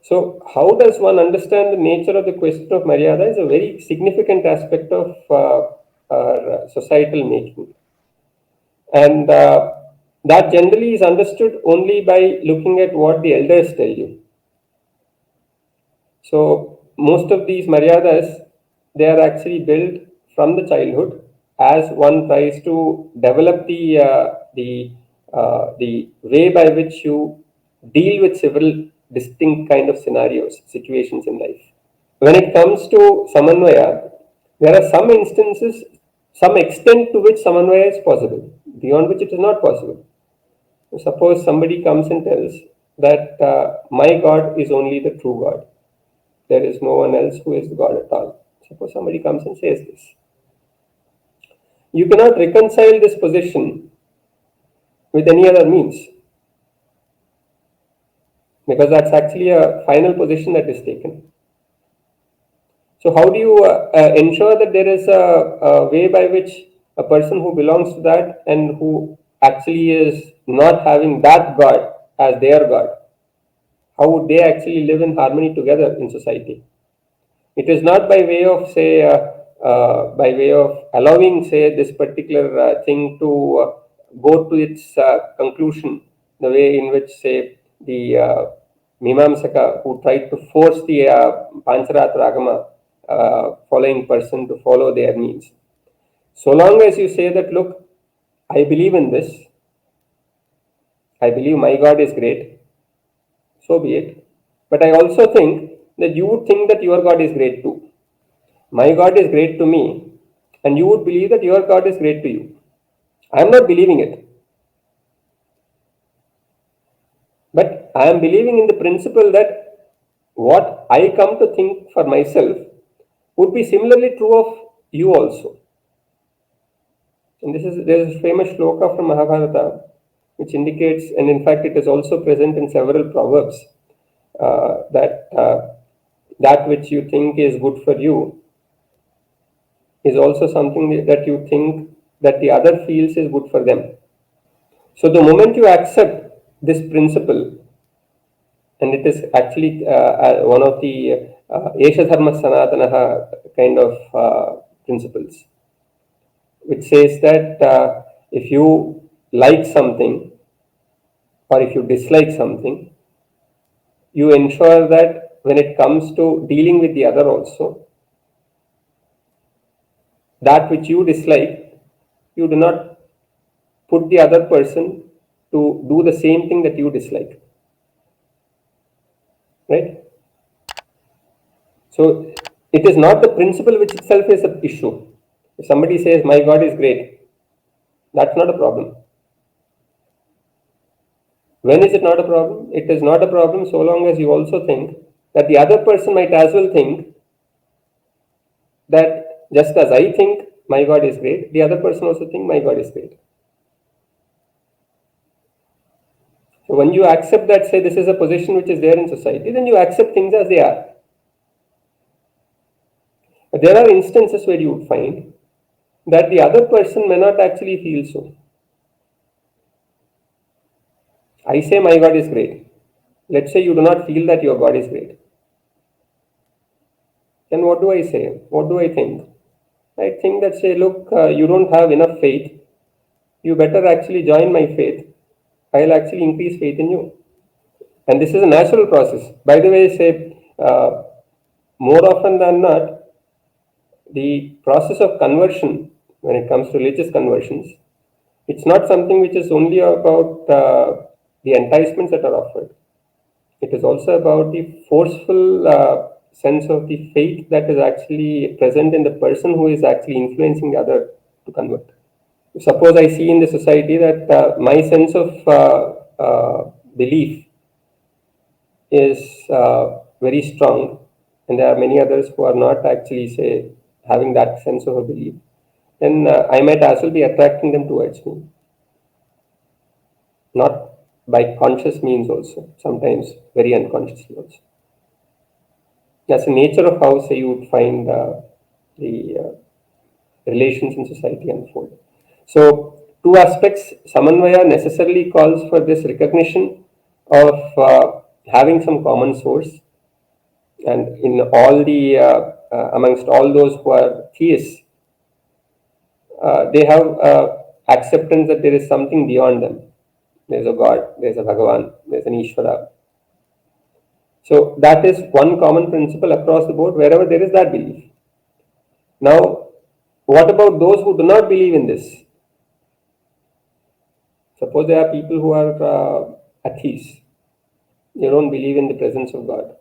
So how does one understand the nature of the question of Maryada is a very significant aspect of our societal making. And that generally is understood only by looking at what the elders tell you. So most of these Maryadas, they are actually built from the childhood as one tries to develop the way by which you deal with several distinct kind of scenarios, situations in life. When it comes to Samanvaya, there are some instances, some extent to which Samanvaya is possible, beyond which it is not possible. So suppose somebody comes and tells that my God is only the true God. There is no one else who is God at all. Suppose somebody comes and says this. You cannot reconcile this position with any other means, because that's actually a final position that is taken. So how do you ensure that there is a way by which a person who belongs to that and who actually is not having that God as their God, how would they actually live in harmony together in society? It is not by way of, say, by way of allowing, say, this particular thing to go to its conclusion, the way in which, say, the Mimamsaka who tried to force the Pancharatra Agama following person to follow their needs. So long as you say that, look, I believe in this, I believe my God is great, so be it. But I also think that you would think that your God is great too. My God is great to me, and you would believe that your God is great to you. I am not believing it. But I am believing in the principle that what I come to think for myself would be similarly true of you also. And there is a famous shloka from Mahabharata which indicates, and in fact it is also present in several proverbs, that which you think is good for you is also something that you think that the other feels is good for them. So the moment you accept this principle, and it is actually one of the Esha Dharma Sanatanaha kind of principles, which says that if you like something or if you dislike something, you ensure that when it comes to dealing with the other also, that which you dislike, you do not put the other person to do the same thing that you dislike. Right? So it is not the principle which itself is an issue. If somebody says, my God is great, that's not a problem. When is it not a problem? It is not a problem so long as you also think that the other person might as well think that just as I think my God is great, the other person also think my God is great. So when you accept that, say this is a position which is there in society, then you accept things as they are. But there are instances where you would find that the other person may not actually feel so. I say my God is great. Let's say you do not feel that your God is great. Then what do I say? What do I think? I think that, say, look, you don't have enough faith. You better actually join my faith. I'll actually increase faith in you. And this is a natural process. By the way, say, more often than not, the process of conversion, when it comes to religious conversions, it's not something which is only about the enticements that are offered. It is also about the forceful sense of the faith that is actually present in the person who is actually influencing the other to convert. Suppose I see in the society that my sense of belief is very strong, and there are many others who are not actually, say, having that sense of a belief, then I might as well be attracting them towards me. Not by conscious means also, sometimes very unconsciously also. That's the nature of how, say, you would find the relations in society unfold. So, two aspects. Samanvaya necessarily calls for this recognition of having some common source, and in all the amongst all those who are theists, they have acceptance that there is something beyond them. There's a God, there's a Bhagavan, there's an Ishvara. So that is one common principle across the board wherever there is that belief. Now, what about those who do not believe in this? Suppose there are people who are atheists. They don't believe in the presence of God,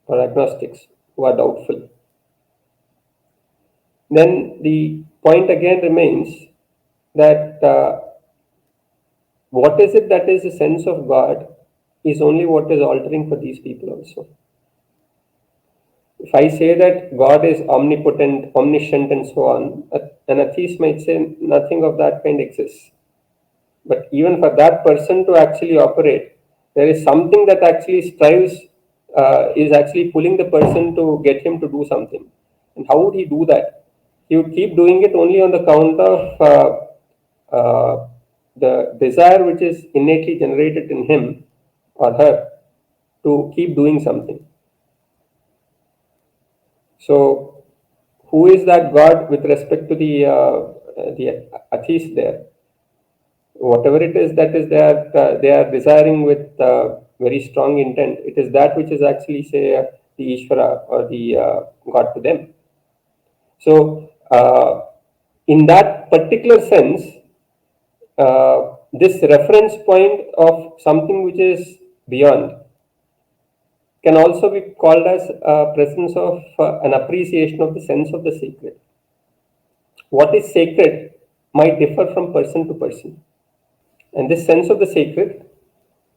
or agnostics who are doubtful. Then the point again remains that what is it that is the sense of God is only what is altering for these people also. If I say that God is omnipotent, omniscient, and so on, an atheist might say nothing of that kind exists. But even for that person to actually operate, there is something that actually strives, is actually pulling the person to get him to do something. And how would he do that? He would keep doing it only on the count of the desire which is innately generated in him or her to keep doing something. So, who is that God with respect to the atheist there? Whatever it is that is they are desiring with very strong intent, it is that which is actually, say, the Ishvara or the God to them. So, in that particular sense, this reference point of something which is beyond can also be called as a presence of an appreciation of the sense of the sacred. What is sacred might differ from person to person. And this sense of the sacred,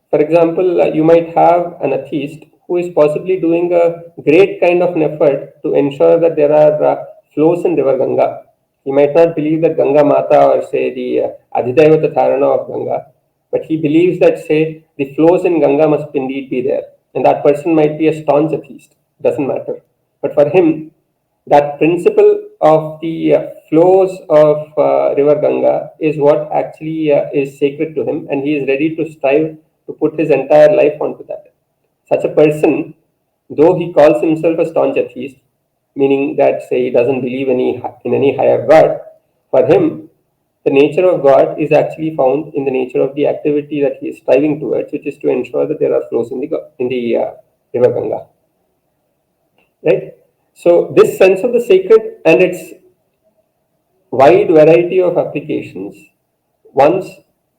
for example, you might have an atheist who is possibly doing a great kind of an effort to ensure that there are flows in river Ganga. He might not believe that Ganga Mata or say the Advaita Harmonizing of Ganga, but he believes that, say, the flows in Ganga must indeed be there. And that person might be a staunch atheist, doesn't matter. But for him, that principle of the flows of river Ganga is what actually is sacred to him, and he is ready to strive to put his entire life onto that. Such a person, though he calls himself a staunch atheist, meaning that, say, he doesn't believe in any higher God, for him, the nature of God is actually found in the nature of the activity that he is striving towards, which is to ensure that there are flows in the river Ganga. Right? So this sense of the sacred and its wide variety of applications, once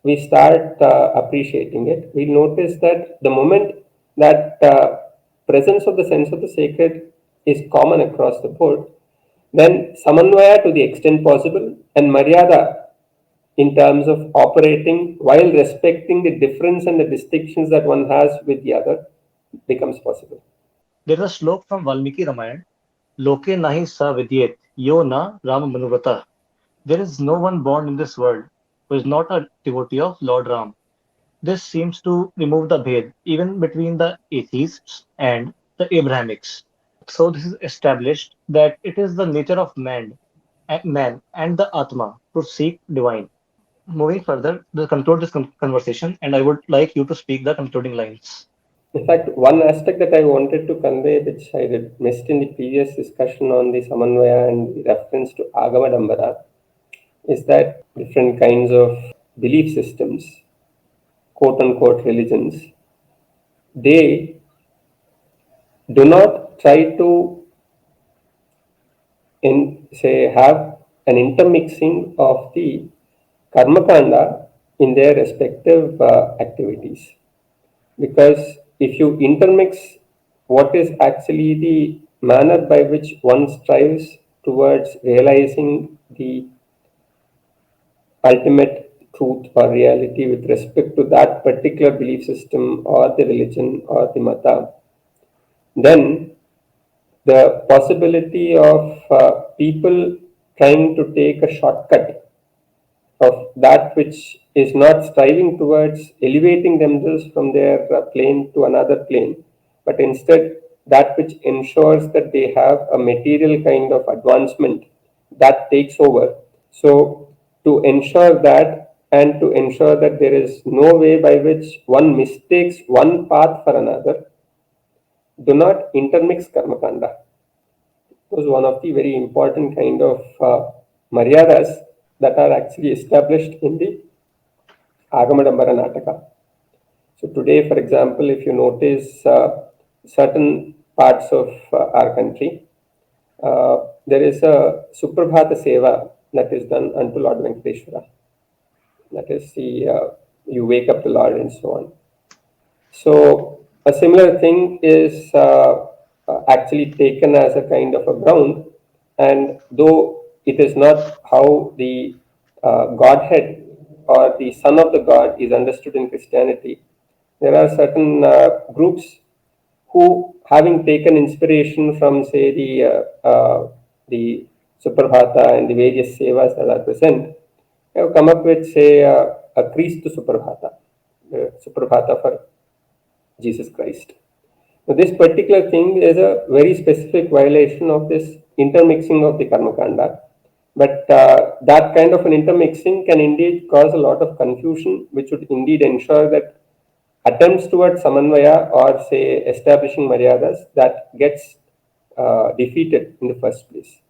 we start appreciating it, we'll notice that the moment that presence of the sense of the sacred is common across the board, then Samanvaya to the extent possible and Maryada in terms of operating while respecting the difference and the distinctions that one has with the other becomes possible. There is a slok from Valmiki Ramayana, Loke nahi sa vidyet, yo na Ram Manuvrata. There is no one born in this world who is not a devotee of Lord Ram. This seems to remove the bhed even between the atheists and the Abrahamics. So this is established that it is the nature of man and the Atma to seek divine. Moving further, to conclude this conversation, and I would like you to speak the concluding lines. In fact, one aspect that I wanted to convey, which I did missed in the previous discussion on the Samanvaya and the reference to Agamadambara, is that different kinds of belief systems, quote unquote religions, they do not try to have an intermixing of the karmakanda in their respective activities. Because if you intermix what is actually the manner by which one strives towards realizing the ultimate truth or reality with respect to that particular belief system or the religion or the mata, then the possibility of people trying to take a shortcut of that which is not striving towards elevating themselves from their plane to another plane, but instead that which ensures that they have a material kind of advancement that takes over. So, to ensure that and to ensure that there is no way by which one mistakes one path for another, do not intermix karmakanda. It was one of the very important kind of maryadas that are actually established in the Agamadambara Nataka. So today, for example, if you notice certain parts of our country, there is a Suprabhata Seva that is done unto Lord Venkateshwara. That is you wake up the Lord and so on. So a similar thing is actually taken as a kind of a ground, and though it is not how the Godhead or the Son of the God is understood in Christianity, there are certain groups who, having taken inspiration from, say, the Suprabhata and the various sevas that are present, have come up with, say, a Christu Suprabhata, Suprabhata for Jesus Christ. Now, this particular thing is a very specific violation of this intermixing of the Karmakanda. But that kind of an intermixing can indeed cause a lot of confusion, which would indeed ensure that attempts towards Samanvaya or, say, establishing Maryadas, that gets defeated in the first place.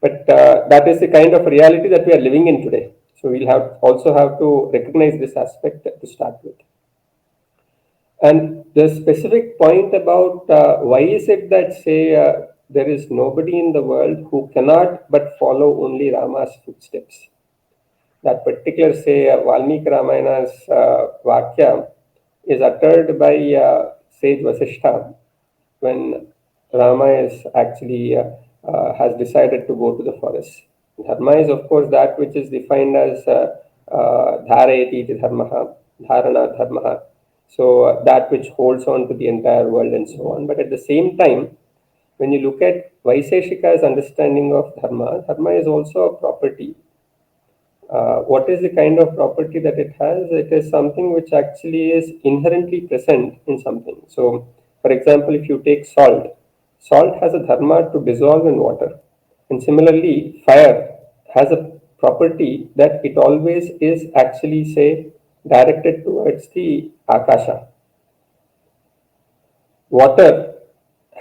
But that is the kind of reality that we are living in today. So we'll also have to recognize this aspect to start with. And the specific point about why is it that, say, there is nobody in the world who cannot but follow only Rama's footsteps. That particular, say, Valmiki Ramayana's Vakya is uttered by sage Vasishta when Rama is actually has decided to go to the forest. Dharma is, of course, that which is defined as dharayati iti dharmaha, dharana dharmaha. So that which holds on to the entire world and so on. But at the same time, when you look at Vaiseshika's understanding of dharma, dharma is also a property. What is the kind of property that it has? It is something which actually is inherently present in something. So, for example, if you take salt, salt has a dharma to dissolve in water. And similarly, fire has a property that it always is actually, say, directed towards the akasha. Water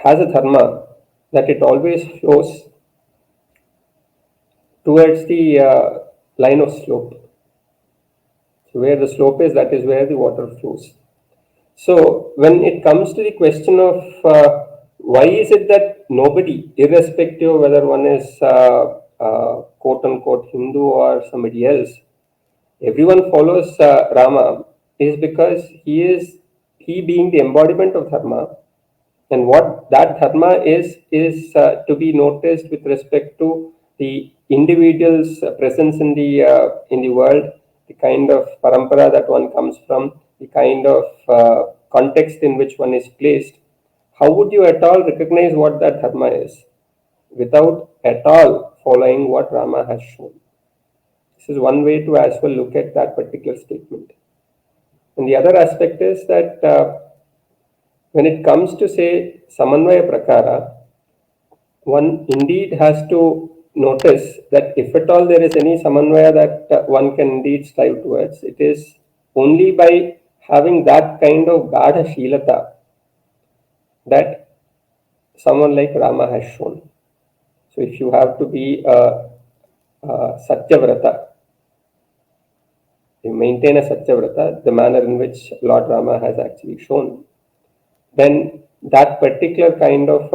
has a dharma that it always flows towards the line of slope. So where the slope is, that is where the water flows. So when it comes to the question of why is it that nobody, irrespective of whether one is quote unquote Hindu or somebody else, everyone follows Rama, is because he being the embodiment of dharma, and what that dharma is to be noticed with respect to the individual's presence in the world, the kind of parampara that one comes from, the kind of context in which one is placed. How would you at all recognize what that dharma is without at all following what Rama has shown? This is one way to as well look at that particular statement. And the other aspect is that when it comes to, say, Samanvayaprakara, one indeed has to notice that if at all there is any Samanvaya that one can indeed strive towards, it is only by having that kind of Gadha Shilata that someone like Rama has shown. So if you have to be a Satyavrata, you maintain a Satyavrata, the manner in which Lord Rama has actually shown, then that particular kind of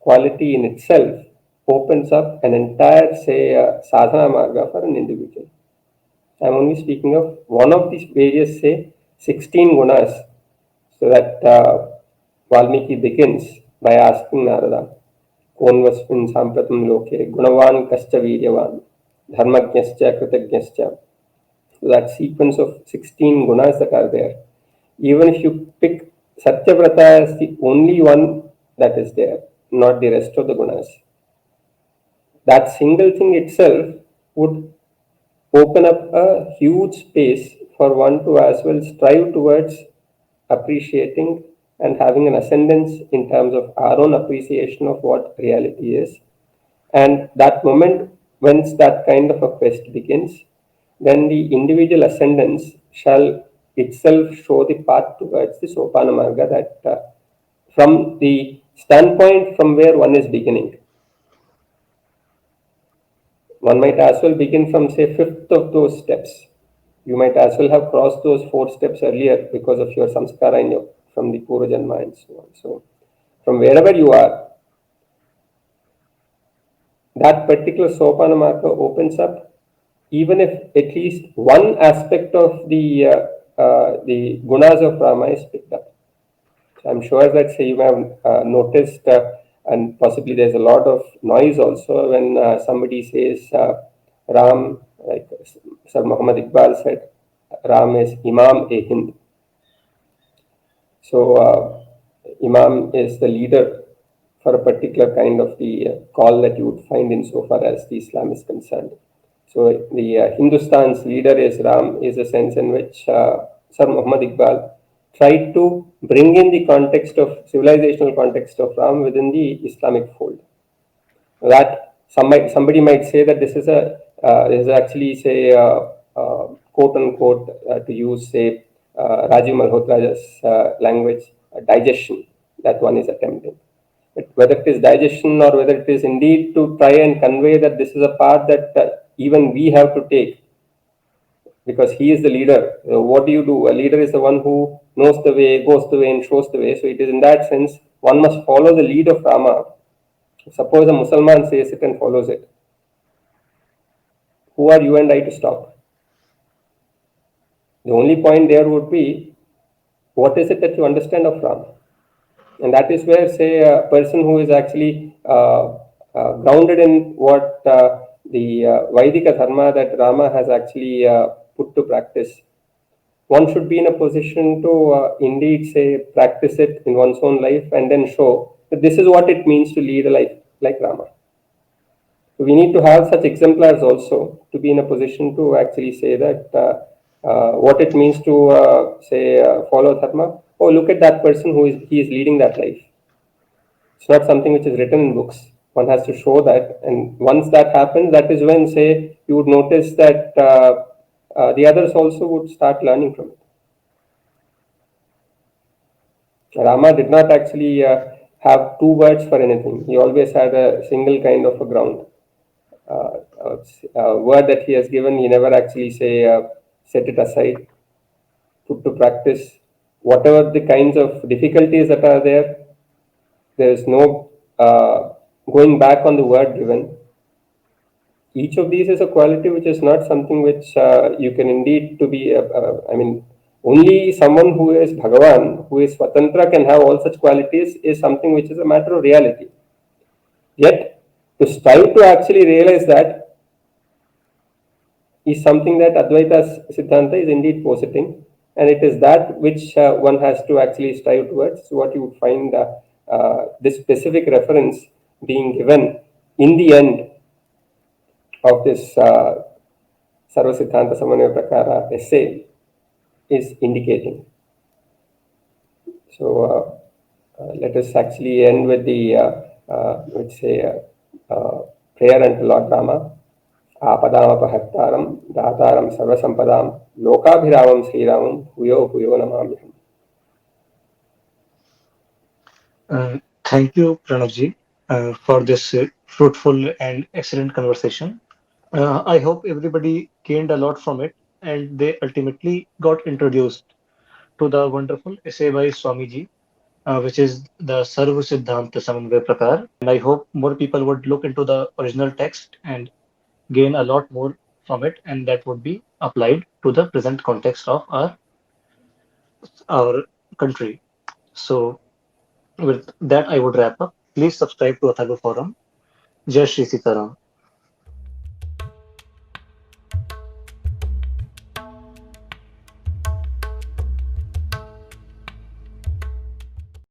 quality in itself opens up an entire, say, sadhana marga for an individual. I'm only speaking of one of these various, say, 16 gunas. So that Valmiki begins by asking Narada, Konvasmin Sampratam Loke, Gunavan Kascha Viryavan, Dharmajnascha Kritajnascha. So that sequence of 16 gunas that are there. Even if you pick Satyavrata as the only one that is there, not the rest of the gunas, that single thing itself would open up a huge space for one to as well strive towards appreciating and having an ascendance in terms of our own appreciation of what reality is. And that moment, once that kind of a quest begins, then the individual ascendance shall itself show the path towards the Sopana Marga, that from the standpoint from where one is beginning, one might as well begin from, say, fifth of those steps. You might as well have crossed those 4 steps earlier because of your samskara in your, from the Purva Janma and so on. So, from wherever you are, that particular Sopana Marga opens up, even if at least one aspect of the gunas of Rama is picked up. So I'm sure that, say, you have noticed, and possibly there's a lot of noise also when somebody says Ram, like Sir Muhammad Iqbal said, Ram is Imam-e-Hind. So Imam is the leader for a particular kind of the call that you would find insofar as the Islam is concerned. So the Hindustan's leader is Ram, is a sense in which Sir Muhammad Iqbal tried to bring in the context of civilizational context of Ram within the Islamic fold. That somebody might say that this is actually, say, quote unquote, to use, say, Rajiv Malhotra's language, digestion that one is attempting. But whether it is digestion or whether it is indeed to try and convey that this is a path that even we have to take, because he is the leader. What do you do? A leader is the one who knows the way, goes the way, and shows the way. So it is in that sense one must follow the lead of Rama. Suppose a Mussalman says it and follows it. Who are you and I to stop? The only point there would be, what is it that you understand of Rama? And that is where, say, a person who is actually grounded in what the Vaidika Dharma that Rama has actually put to practice, one should be in a position to indeed, say, practice it in one's own life and then show that this is what it means to lead a life like Rama. We need to have such exemplars also to be in a position to actually say that what it means to say follow dharma. Oh, look at that person he is leading that life. It's not something which is written in books. One has to show that, and once that happens, that is when, say, you would notice that the others also would start learning from it. Rama did not actually have two words for anything. He always had a single kind of a ground. Word that he has given, he never actually say set it aside, put to practice. Whatever the kinds of difficulties that are there, there is no going back on the word given. Each of these is a quality which is not something which you can indeed to be. I mean, only someone who is Bhagavan, who is Swatantra, can have all such qualities. Is something which is a matter of reality. Yet, to strive to actually realize that is something that Advaita Siddhanta is indeed positing, and it is that which one has to actually strive towards. So what you would find this specific reference being given in the end of this Sarvasiddhānta Samanvayaprakāra essay is indicating. So let us actually end with the let's say prayer unto Lord Rama. Apadamapahaktaram Dataram Sarvasampadam Lokabhiramam Sriramam Huyo Huyo Namamyam. Thank you, Pranavji, for this fruitful and excellent conversation. I hope everybody gained a lot from it and they ultimately got introduced to the wonderful essay by Swamiji, which is the Sarvasiddhānta Samanvayaprakāra. And I hope more people would look into the original text and gain a lot more from it, and that would be applied to the present context of our country. So, with that, I would wrap up. Please subscribe to Atharva Forum. Jai Shri Sitaram.